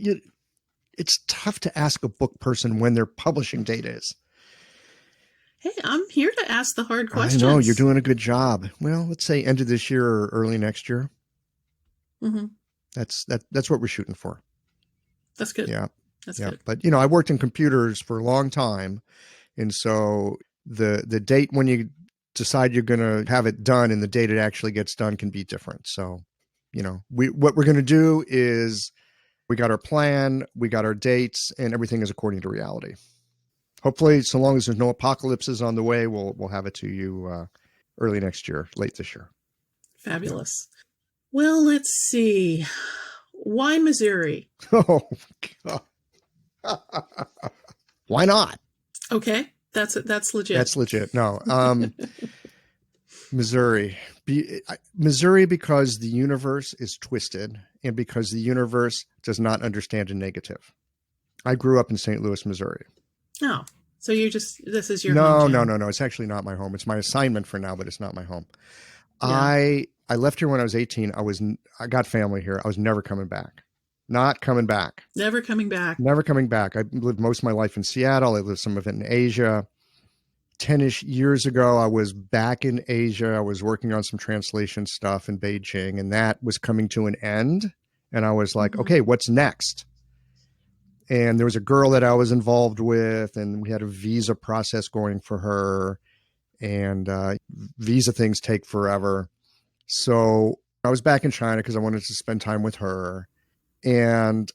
B: it's tough to ask a book person when their publishing date is.
A: Hey, I'm here to ask the hard questions.
B: I know, you're doing a good job. Well, let's say end of this year or early next year. That's what we're shooting for.
A: That's good.
B: Yeah.
A: That's good.
B: But I worked in computers for a long time. And so the date when you decide you're going to have it done and the date it actually gets done can be different. So, what we're going to do is we got our plan, we got our dates, and everything is according to reality. Hopefully, so long as there's no apocalypses on the way, we'll have it to you early next year, late this year.
A: Fabulous. Well, let's see. Why Missouri?
B: Oh, God. Why not?
A: Okay. That's legit.
B: That's legit. No. Missouri. Missouri, because the universe is twisted and because the universe does not understand a negative. I grew up in St. Louis, Missouri.
A: Oh, so this is your
B: home?
A: No.
B: No. It's actually not my home. It's my assignment for now, but it's not my home.
A: Yeah.
B: I left here when I was 18. I got family here. I was never coming back. Not coming back.
A: Never coming back.
B: Never coming back. I lived most of my life in Seattle. I lived some of it in Asia. 10-ish years ago, I was back in Asia. I was working on some translation stuff in Beijing, and that was coming to an end. And I was like, okay, what's next? And there was a girl that I was involved with, and we had a visa process going for her. And visa things take forever. So I was back in China because I wanted to spend time with her. And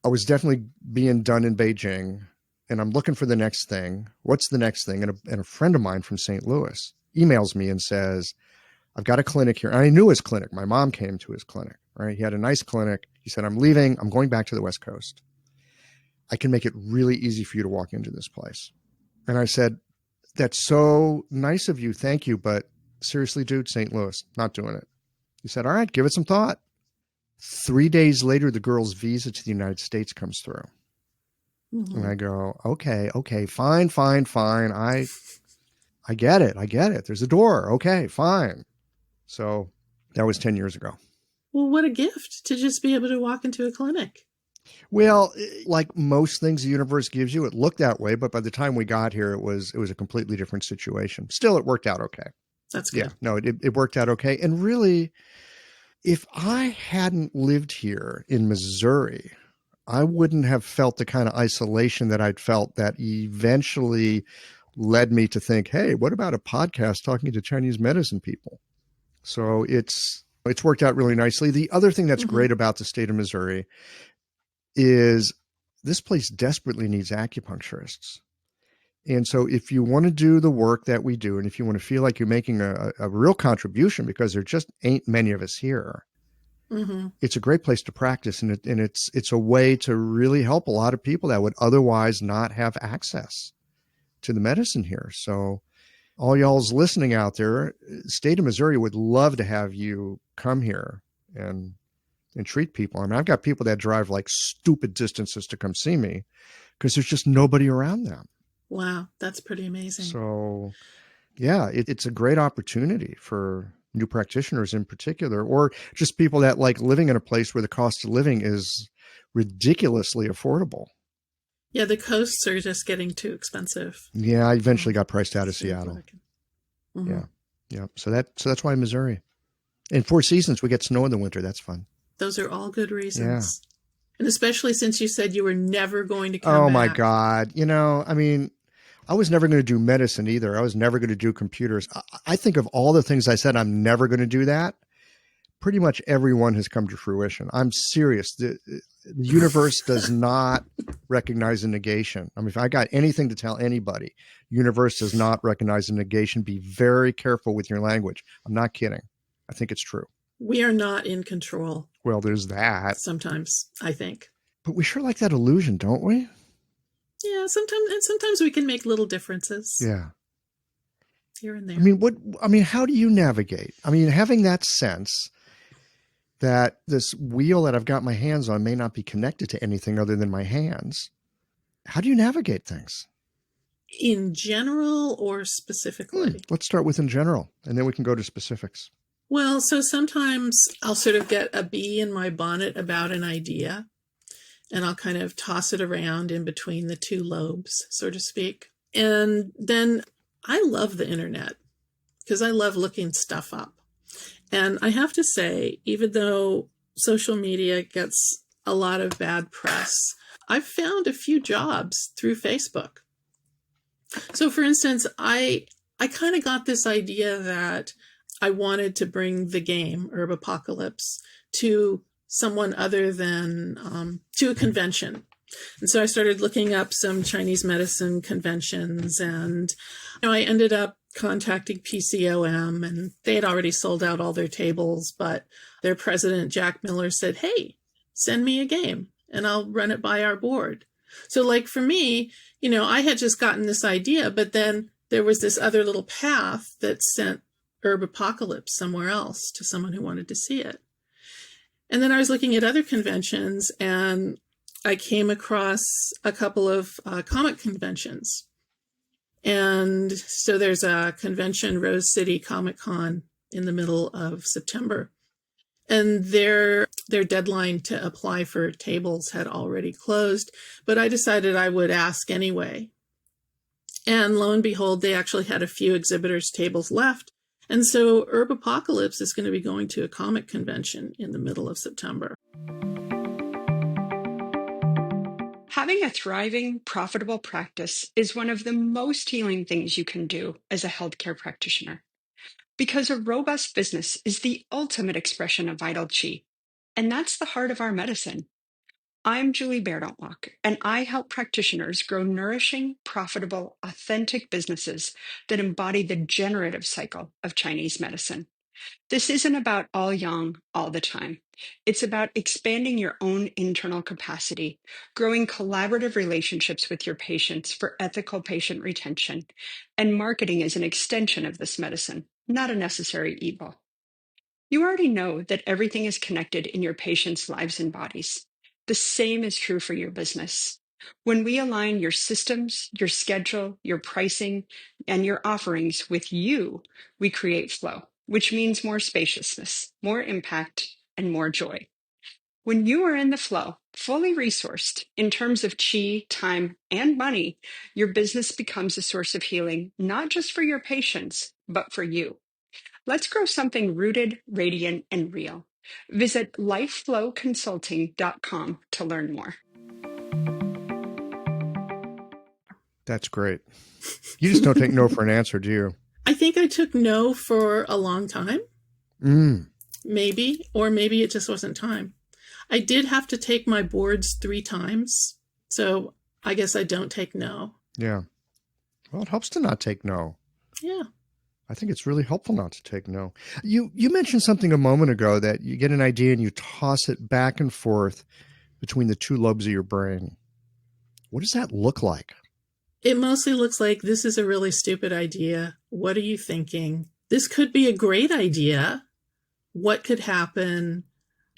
B: I was definitely being done in Beijing. And I'm looking for the next thing. What's the next thing? And a friend of mine from St. Louis emails me and says, I've got a clinic here. And I knew his clinic. My mom came to his clinic, right? He had a nice clinic. He said, I'm leaving. I'm going back to the West Coast. I can make it really easy for you to walk into this place. And I said, that's so nice of you. Thank you. But seriously, dude, St. Louis, not doing it. He said, all right, give it some thought. 3 days later, the girl's visa to the United States comes through. And I go, okay, fine. I get it. There's a door. Okay, fine. So that was 10 years ago.
A: Well, what a gift to just be able to walk into a clinic.
B: Well, like most things the universe gives you, it looked that way. But by the time we got here, it was a completely different situation. Still, it worked out okay.
A: That's good.
B: Yeah, no, it worked out okay. And really, if I hadn't lived here in Missouri, I wouldn't have felt the kind of isolation that I'd felt that eventually led me to think, hey, what about a podcast talking to Chinese medicine people? So it's worked out really nicely. The other thing that's great about the state of Missouri is this place desperately needs acupuncturists. And so if you want to do the work that we do, and if you want to feel like you're making a real contribution, because there just ain't many of us here, it's a great place to practice. And it's a way to really help a lot of people that would otherwise not have access to the medicine here. So all y'all's listening out there, state of Missouri would love to have you come here and treat people. I mean, I've got people that drive like stupid distances to come see me because there's just nobody around them.
A: Wow, that's pretty amazing.
B: So, yeah, it's a great opportunity for new practitioners in particular, or just people that like living in a place where the cost of living is ridiculously affordable.
A: Yeah, the coasts are just getting too expensive.
B: Yeah, I eventually got priced out of Seattle. Yeah. So that's why Missouri. In Four Seasons, we get snow in the winter. That's fun.
A: Those are all good reasons. Yeah. And especially since you said you were never going to come back.
B: Oh, my God. I mean, I was never going to do medicine either. I was never going to do computers. I think of all the things I said, I'm never going to do that. Pretty much everyone has come to fruition. I'm serious. The universe does not recognize a negation. I mean, if I got anything to tell anybody, universe does not recognize a negation. Be very careful with your language. I'm not kidding. I think it's true.
A: We are not in control.
B: Well, there's that.
A: Sometimes, I think.
B: But we sure like that illusion, don't we?
A: Yeah, sometimes we can make little differences.
B: Yeah.
A: Here and there.
B: I mean, how do you navigate? I mean, having that sense that this wheel that I've got my hands on may not be connected to anything other than my hands. How do you navigate things?
A: In general or specifically?
B: Let's start with in general, and then we can go to specifics.
A: Well, so sometimes I'll sort of get a bee in my bonnet about an idea, and I'll kind of toss it around in between the two lobes, so to speak. And then I love the internet because I love looking stuff up. And I have to say, even though social media gets a lot of bad press, I've found a few jobs through Facebook. So for instance, I kind of got this idea that I wanted to bring the game, Herb Apocalypse, to someone other than, to a convention. And so I started looking up some Chinese medicine conventions, and I ended up contacting PCOM, and they had already sold out all their tables, but their president, Jack Miller, said, hey, send me a game and I'll run it by our board. So like for me, I had just gotten this idea, but then there was this other little path that sent Herb Apocalypse somewhere else to someone who wanted to see it. And then I was looking at other conventions, and I came across a couple of comic conventions. And so there's a convention, Rose City Comic Con, in the middle of September. And their deadline to apply for tables had already closed, but I decided I would ask anyway. And lo and behold, they actually had a few exhibitors' tables left. And so Herb Apocalypse is going to be going to a comic convention in the middle of September.
E: Having a thriving, profitable practice is one of the most healing things you can do as a healthcare practitioner. Because a robust business is the ultimate expression of vital chi. And that's the heart of our medicine. I'm Julie Bairdontlock, and I help practitioners grow nourishing, profitable, authentic businesses that embody the generative cycle of Chinese medicine. This isn't about all yang all the time. It's about expanding your own internal capacity, growing collaborative relationships with your patients for ethical patient retention, and marketing as an extension of this medicine, not a necessary evil. You already know that everything is connected in your patients' lives and bodies. The same is true for your business. When we align your systems, your schedule, your pricing, and your offerings with you, we create flow, which means more spaciousness, more impact, and more joy. When you are in the flow, fully resourced in terms of chi, time, and money, your business becomes a source of healing, not just for your patients, but for you. Let's grow something rooted, radiant, and real. Visit lifeflowconsulting.com to learn more.
B: That's great. You just don't take no for an answer, do you?
A: I think I took no for a long time. Maybe, or maybe it just wasn't time. I did have to take my boards 3 times, so I guess I don't take no.
B: Yeah. Well, it helps to not take no.
A: Yeah.
B: I think it's really helpful not to take no. You mentioned something a moment ago that you get an idea and you toss it back and forth between the 2 lobes of your brain. What does that look like?
A: It mostly looks like, this is a really stupid idea. What are you thinking? This could be a great idea. What could happen?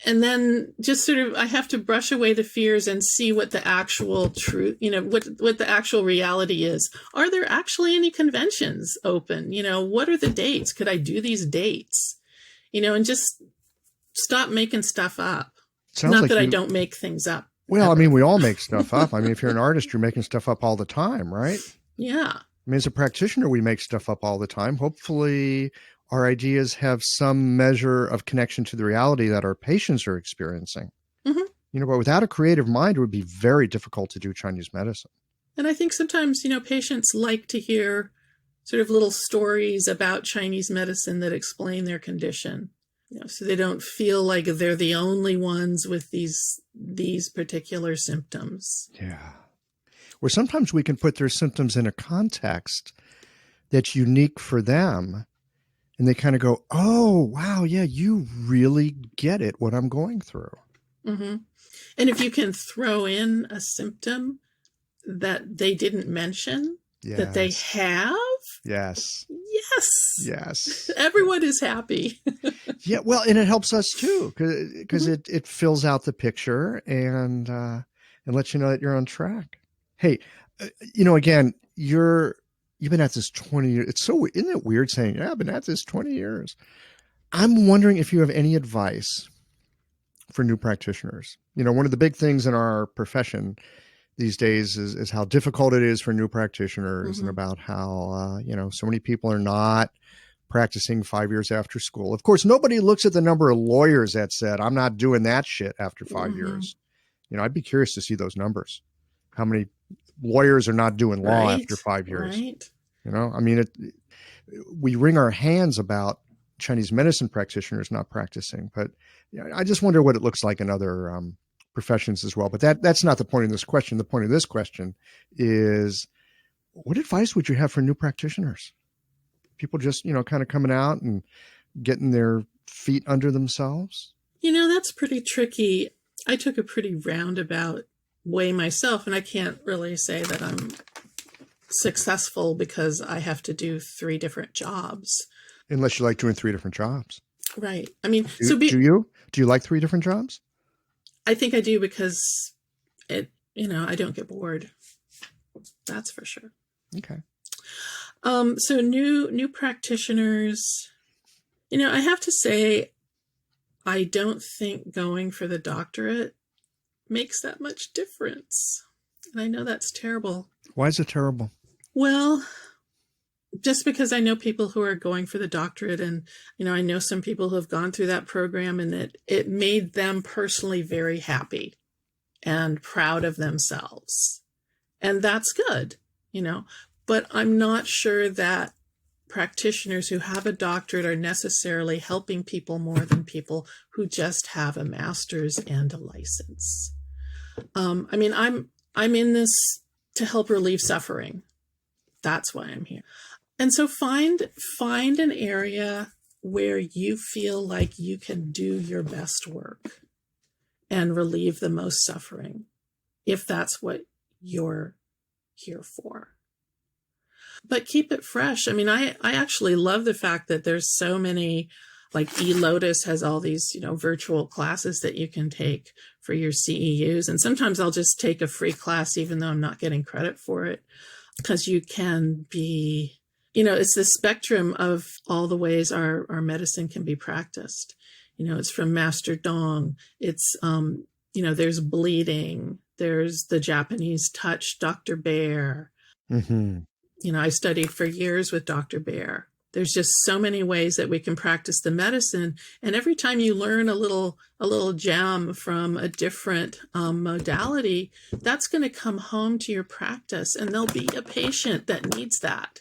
A: And then just sort of, I have to brush away the fears and see what the actual truth, what the actual reality is. Are there actually any conventions open? What are the dates? Could I do these dates? And just stop making stuff up. Not that I don't make things up.
B: Well, ever. I mean, we all make stuff up. I mean, if you're an artist, you're making stuff up all the time, right?
A: Yeah.
B: I mean, as a practitioner, we make stuff up all the time. Hopefully our ideas have some measure of connection to the reality that our patients are experiencing.
A: Mm-hmm.
B: But without a creative mind, it would be very difficult to do Chinese medicine.
A: And I think sometimes, patients like to hear sort of little stories about Chinese medicine that explain their condition, so they don't feel like they're the only ones with these particular symptoms.
B: Yeah. Or sometimes we can put their symptoms in a context that's unique for them. And they kind of go, oh, wow, yeah, you really get it, what I'm going through.
A: Mm-hmm. And if you can throw in a symptom that they didn't mention, that they have.
B: Yes.
A: Yes.
B: Yes.
A: Everyone is happy.
B: Yeah, well, and it helps us too, because it fills out the picture and lets you know that you're on track. Hey, again, you've been at this 20 years. Isn't it weird saying, yeah, I've been at this 20 years. I'm wondering if you have any advice for new practitioners. One of the big things in our profession these days is how difficult it is for new practitioners, and about how, so many people are not practicing 5 years after school. Of course, nobody looks at the number of lawyers that said, I'm not doing that shit after 5 years. I'd be curious to see those numbers. How many lawyers are not doing law after 5 years?
A: Right.
B: I mean, we wring our hands about Chinese medicine practitioners not practicing, but I just wonder what it looks like in other professions as well. But that's not the point of this question. The point of this question is, what advice would you have for new practitioners? People just, kind of coming out and getting their feet under themselves?
A: That's pretty tricky. I took a pretty roundabout way myself, and I can't really say that I'm successful because I have to do 3 different jobs.
B: Unless you like doing 3 different jobs.
A: Right. I mean,
B: do you like 3 different jobs?
A: I think I do, because I don't get bored. That's for sure.
B: Okay.
A: So new practitioners, I have to say, I don't think going for the doctorate makes that much difference. And I know that's terrible.
B: Why is it terrible?
A: Well, just because I know people who are going for the doctorate, and, I know some people who have gone through that program, and it made them personally very happy and proud of themselves. And that's good, but I'm not sure that practitioners who have a doctorate are necessarily helping people more than people who just have a master's and a license. I'm in this to help relieve suffering. That's why I'm here. And so find an area where you feel like you can do your best work and relieve the most suffering, if that's what you're here for. But keep it fresh. I actually love the fact that there's so many, like eLotus has all these, virtual classes that you can take for your CEUs. And sometimes I'll just take a free class, even though I'm not getting credit for it, because you can be, it's the spectrum of all the ways our medicine can be practiced. It's from Master Dong. It's, there's bleeding. There's the Japanese touch, Dr. Bear.
B: Mm-hmm.
A: I studied for years with Dr. Bear. There's just so many ways that we can practice the medicine. And every time you learn a little gem from a different modality, that's going to come home to your practice. And there'll be a patient that needs that.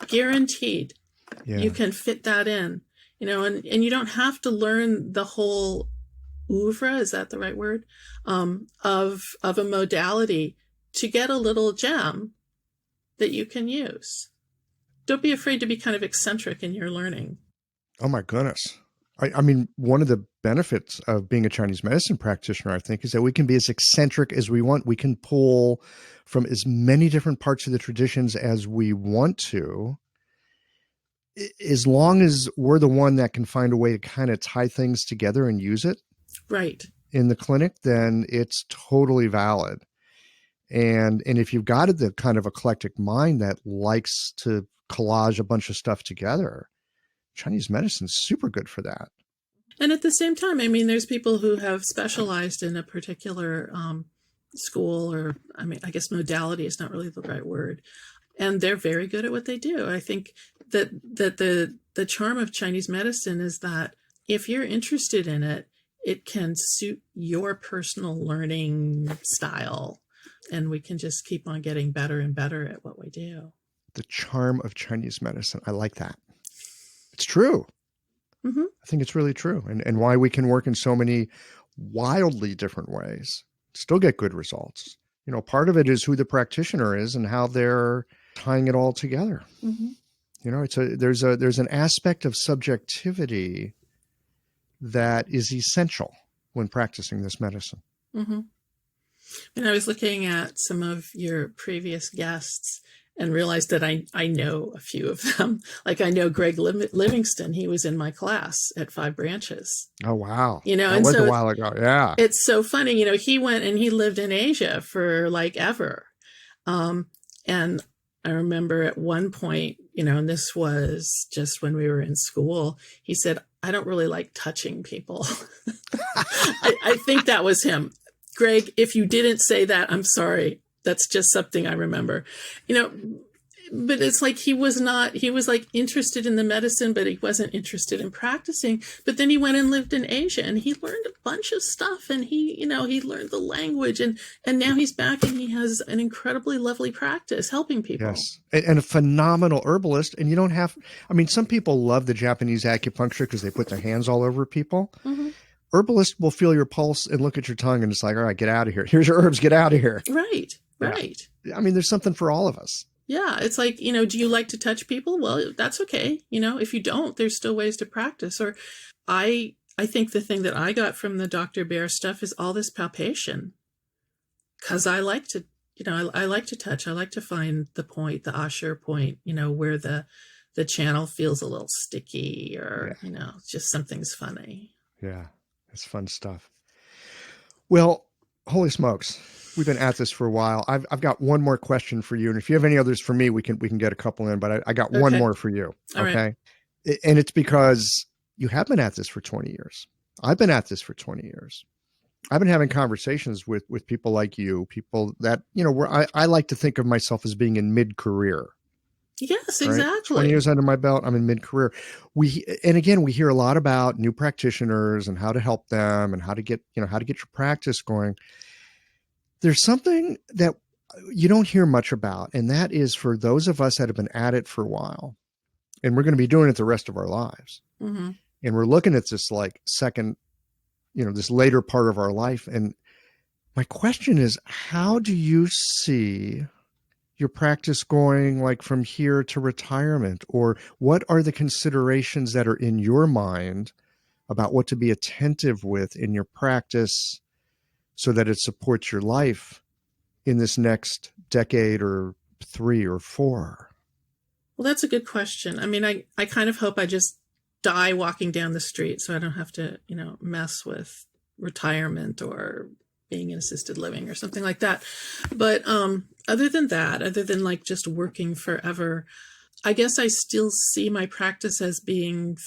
A: Guaranteed. Yeah. You can fit that in, and you don't have to learn the whole oeuvre, is that the right word, of a modality to get a little gem that you can use. Don't be afraid to be kind of eccentric in your learning.
B: Oh my goodness. One of the benefits of being a Chinese medicine practitioner, I think, is that we can be as eccentric as we want. We can pull from as many different parts of the traditions as we want to, as long as we're the one that can find a way to kind of tie things together and use it.
A: Right.
B: In the clinic, then it's totally valid. And if you've got the kind of eclectic mind that likes to collage a bunch of stuff together, Chinese medicine's super good for that.
A: And at the same time, there's people who have specialized in a particular school, or I guess modality is not really the right word, and they're very good at what they do. I think that the charm of Chinese medicine is that if you're interested in it, it can suit your personal learning style. And we can just keep on getting better and better at what we do.
B: The charm of Chinese medicine. I like that. It's true.
A: Mm-hmm.
B: I think it's really true. And why we can work in so many wildly different ways, still get good results. Part of it is who the practitioner is and how they're tying it all together.
A: Mm-hmm.
B: There's an aspect of subjectivity that is essential when practicing this medicine.
A: Mm-hmm. And I was looking at some of your previous guests and realized that I know a few of them. Like I know Greg Livingston. He was in my class at 5 Branches.
B: Oh, wow.
A: That
B: was a while ago. Yeah.
A: It's so funny. He went and he lived in Asia for like ever. And I remember at one point, and this was just when we were in school, he said, I don't really like touching people. I think that was him. Greg, if you didn't say that, I'm sorry. That's just something I remember. But it's like he was like interested in the medicine, but he wasn't interested in practicing. But then he went and lived in Asia and he learned a bunch of stuff, and he learned the language, and now he's back and he has an incredibly lovely practice helping people.
B: Yes. And a phenomenal herbalist. And you don't have, some people love the Japanese acupuncture because they put their hands all over people.
A: Mm-hmm.
B: Herbalist will feel your pulse and look at your tongue and it's like, all right, get out of here. Here's your herbs. Get out of here.
A: Right.
B: Yeah. There's something for all of us.
A: Yeah. It's like, do you like to touch people? Well, that's okay. If you don't, there's still ways to practice. Or I think the thing that I got from the Dr. Bear stuff is all this palpation. Cause I like to, I like to touch. I like to find the point, the Asher point, where the channel feels a little sticky or, just something's funny.
B: Yeah. It's fun stuff. Well, holy smokes. We've been at this for a while. I've got one more question for you. And if you have any others for me, we can get a couple in, but I got one more for you.
A: All
B: okay.
A: Right.
B: And it's because you have been at this for 20 years. I've been at this for 20 years. I've been having conversations with people like you, people that, where I like to think of myself as being in mid-career.
A: Yes,
B: Right?
A: exactly.
B: 20 years under my belt, I'm in mid-career. And again, we hear a lot about new practitioners and how to help them and how to get your practice going. There's something that you don't hear much about, and that is for those of us that have been at it for a while, and we're going to be doing it the rest of our lives.
A: Mm-hmm.
B: And we're looking at this like second, this later part of our life. And my question is, how do you see your practice going like from here to retirement? Or what are the considerations that are in your mind about what to be attentive with in your practice so that it supports your life in this next decade or 3 or 4?
A: Well, that's a good question. I mean, I kind of hope I just die walking down the street so I don't have to, mess with retirement or being in assisted living or something like that. But other than that, other than like just working forever, I guess I still see my practice as being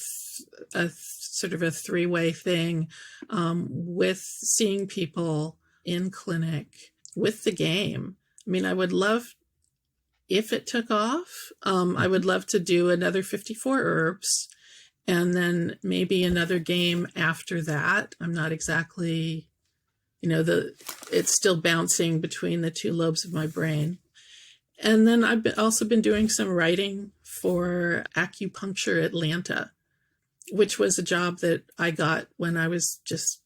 A: a sort of a 3-way thing, with seeing people in clinic with the game. I mean, I would love, if it took off, I would love to do another 54 herbs and then maybe another game after that. I'm not exactly, it's still bouncing between the 2 lobes of my brain. And then I've also been doing some writing for Acupuncture Atlanta, which was a job that I got when I was just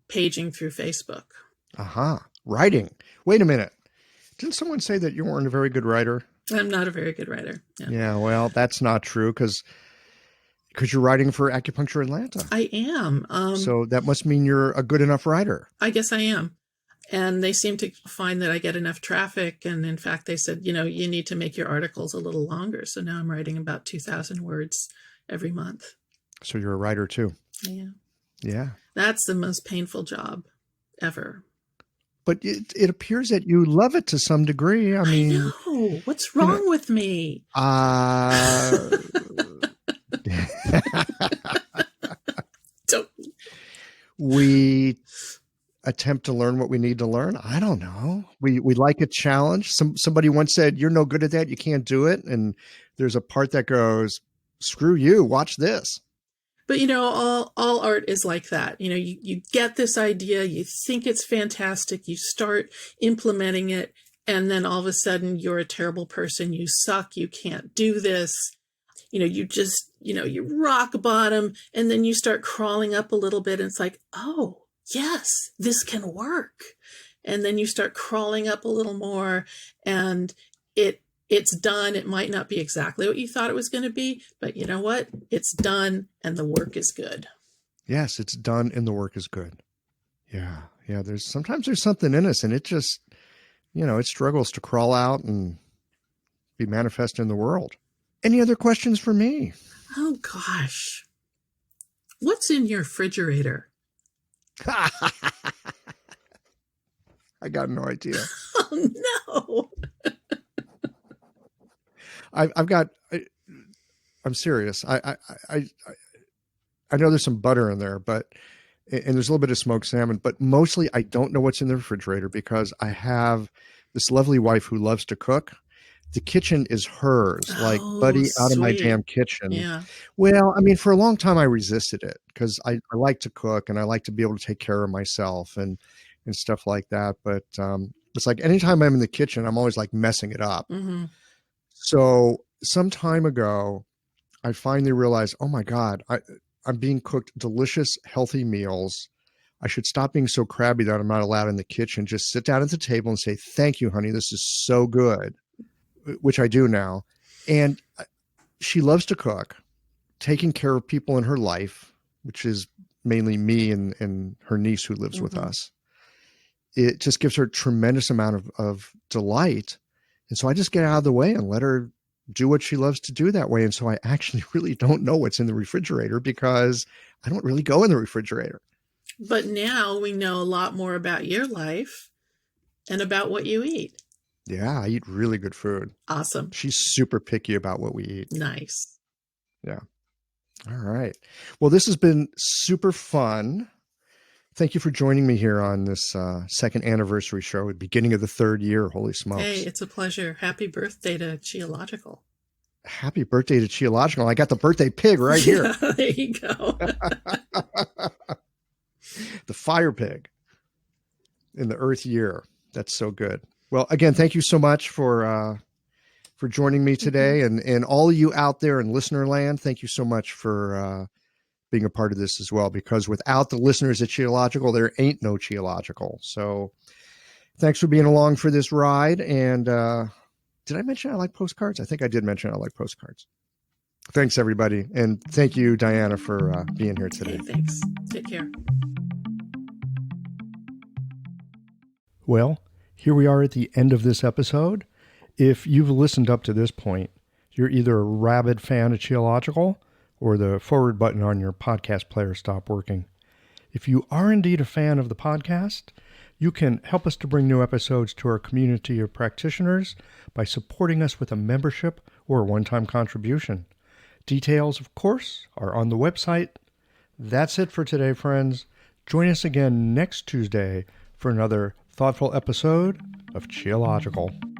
A: paging through Facebook.
B: Aha, writing. Wait a minute. Didn't someone say that you weren't a very good writer?
A: I'm not a very good writer.
B: Yeah, well, that's not true because you're writing for Acupuncture Atlanta.
A: I am.
B: So that must mean you're a good enough writer.
A: I guess I am. And they seem to find that I get enough traffic. And in fact, they said, you need to make your articles a little longer. So now I'm writing about 2,000 words every month.
B: So you're a writer too.
A: Yeah.
B: Yeah.
A: That's the most painful job ever.
B: But it appears that you love it to some degree. I mean,
A: know. What's wrong with me?
B: We attempt to learn what we need to learn. I don't know. We like a challenge. Somebody once said, "You're no good at that. You can't do it." And there's a part that goes, "Screw you. Watch this."
A: But all art is like that. You get this idea, you think it's fantastic, you start implementing it, and then all of a sudden you're a terrible person. You suck. You can't do this. You just, you rock bottom, and then you start crawling up a little bit, and it's like, oh, yes, this can work. And then you start crawling up a little more, and it's done. It might not be exactly what you thought it was going to be, but you know what? It's done, and the work is good.
B: Yes, it's done, and the work is good. Yeah. Yeah. Sometimes there's something in us, and it just, it struggles to crawl out and be manifest in the world. Any other questions for me?
A: Oh, gosh. What's in your refrigerator?
B: I got no idea.
A: Oh, no.
B: I'm serious. I know there's some butter in there, and there's a little bit of smoked salmon, but mostly I don't know what's in the refrigerator because I have this lovely wife who loves to cook. The kitchen is hers, like, buddy, out of my damn kitchen.
A: Yeah.
B: Well, I mean, for a long time I resisted it because I like to cook and I like to be able to take care of myself and stuff like that. But it's like anytime I'm in the kitchen, I'm always like messing it up.
A: Mm-hmm.
B: So some time ago, I finally realized, oh my God, I'm being cooked delicious, healthy meals. I should stop being so crabby that I'm not allowed in the kitchen. Just sit down at the table and say, "Thank you, honey. This is so good," which I do now. And she loves to cook, taking care of people in her life, which is mainly me and her niece who lives with us. It just gives her a tremendous amount of delight. And so I just get out of the way and let her do what she loves to do that way. And so I actually really don't know what's in the refrigerator because I don't really go in the refrigerator.
A: But now we know a lot more about your life and about what you eat.
B: Yeah, I eat really good food.
A: Awesome.
B: She's super picky about what we eat.
A: Nice.
B: Yeah. All right. Well, this has been super fun. Thank you for joining me here on this second anniversary show, beginning of the third year. Holy smokes.
A: Hey, it's a pleasure. Happy birthday to Qiological.
B: Happy birthday to Qiological. I got the birthday pig right here.
A: Yeah, there you go.
B: The fire pig in the Earth year. That's so good. Well, again, thank you so much for joining me today. And all of you out there in listener land, thank you so much for being a part of this as well, because without the listeners at Qiological, there ain't no Qiological. So thanks for being along for this ride. And did I mention I like postcards? I think I did mention I like postcards. Thanks, everybody. And thank you, Diana, for being here today.
A: Hey, thanks. Take care.
B: Well, here we are at the end of this episode. If you've listened up to this point, you're either a rabid fan of Qiological or the forward button on your podcast player stopped working. If you are indeed a fan of the podcast, you can help us to bring new episodes to our community of practitioners by supporting us with a membership or a one-time contribution. Details, of course, are on the website. That's it for today, friends. Join us again next Tuesday for another thoughtful episode of Qiological.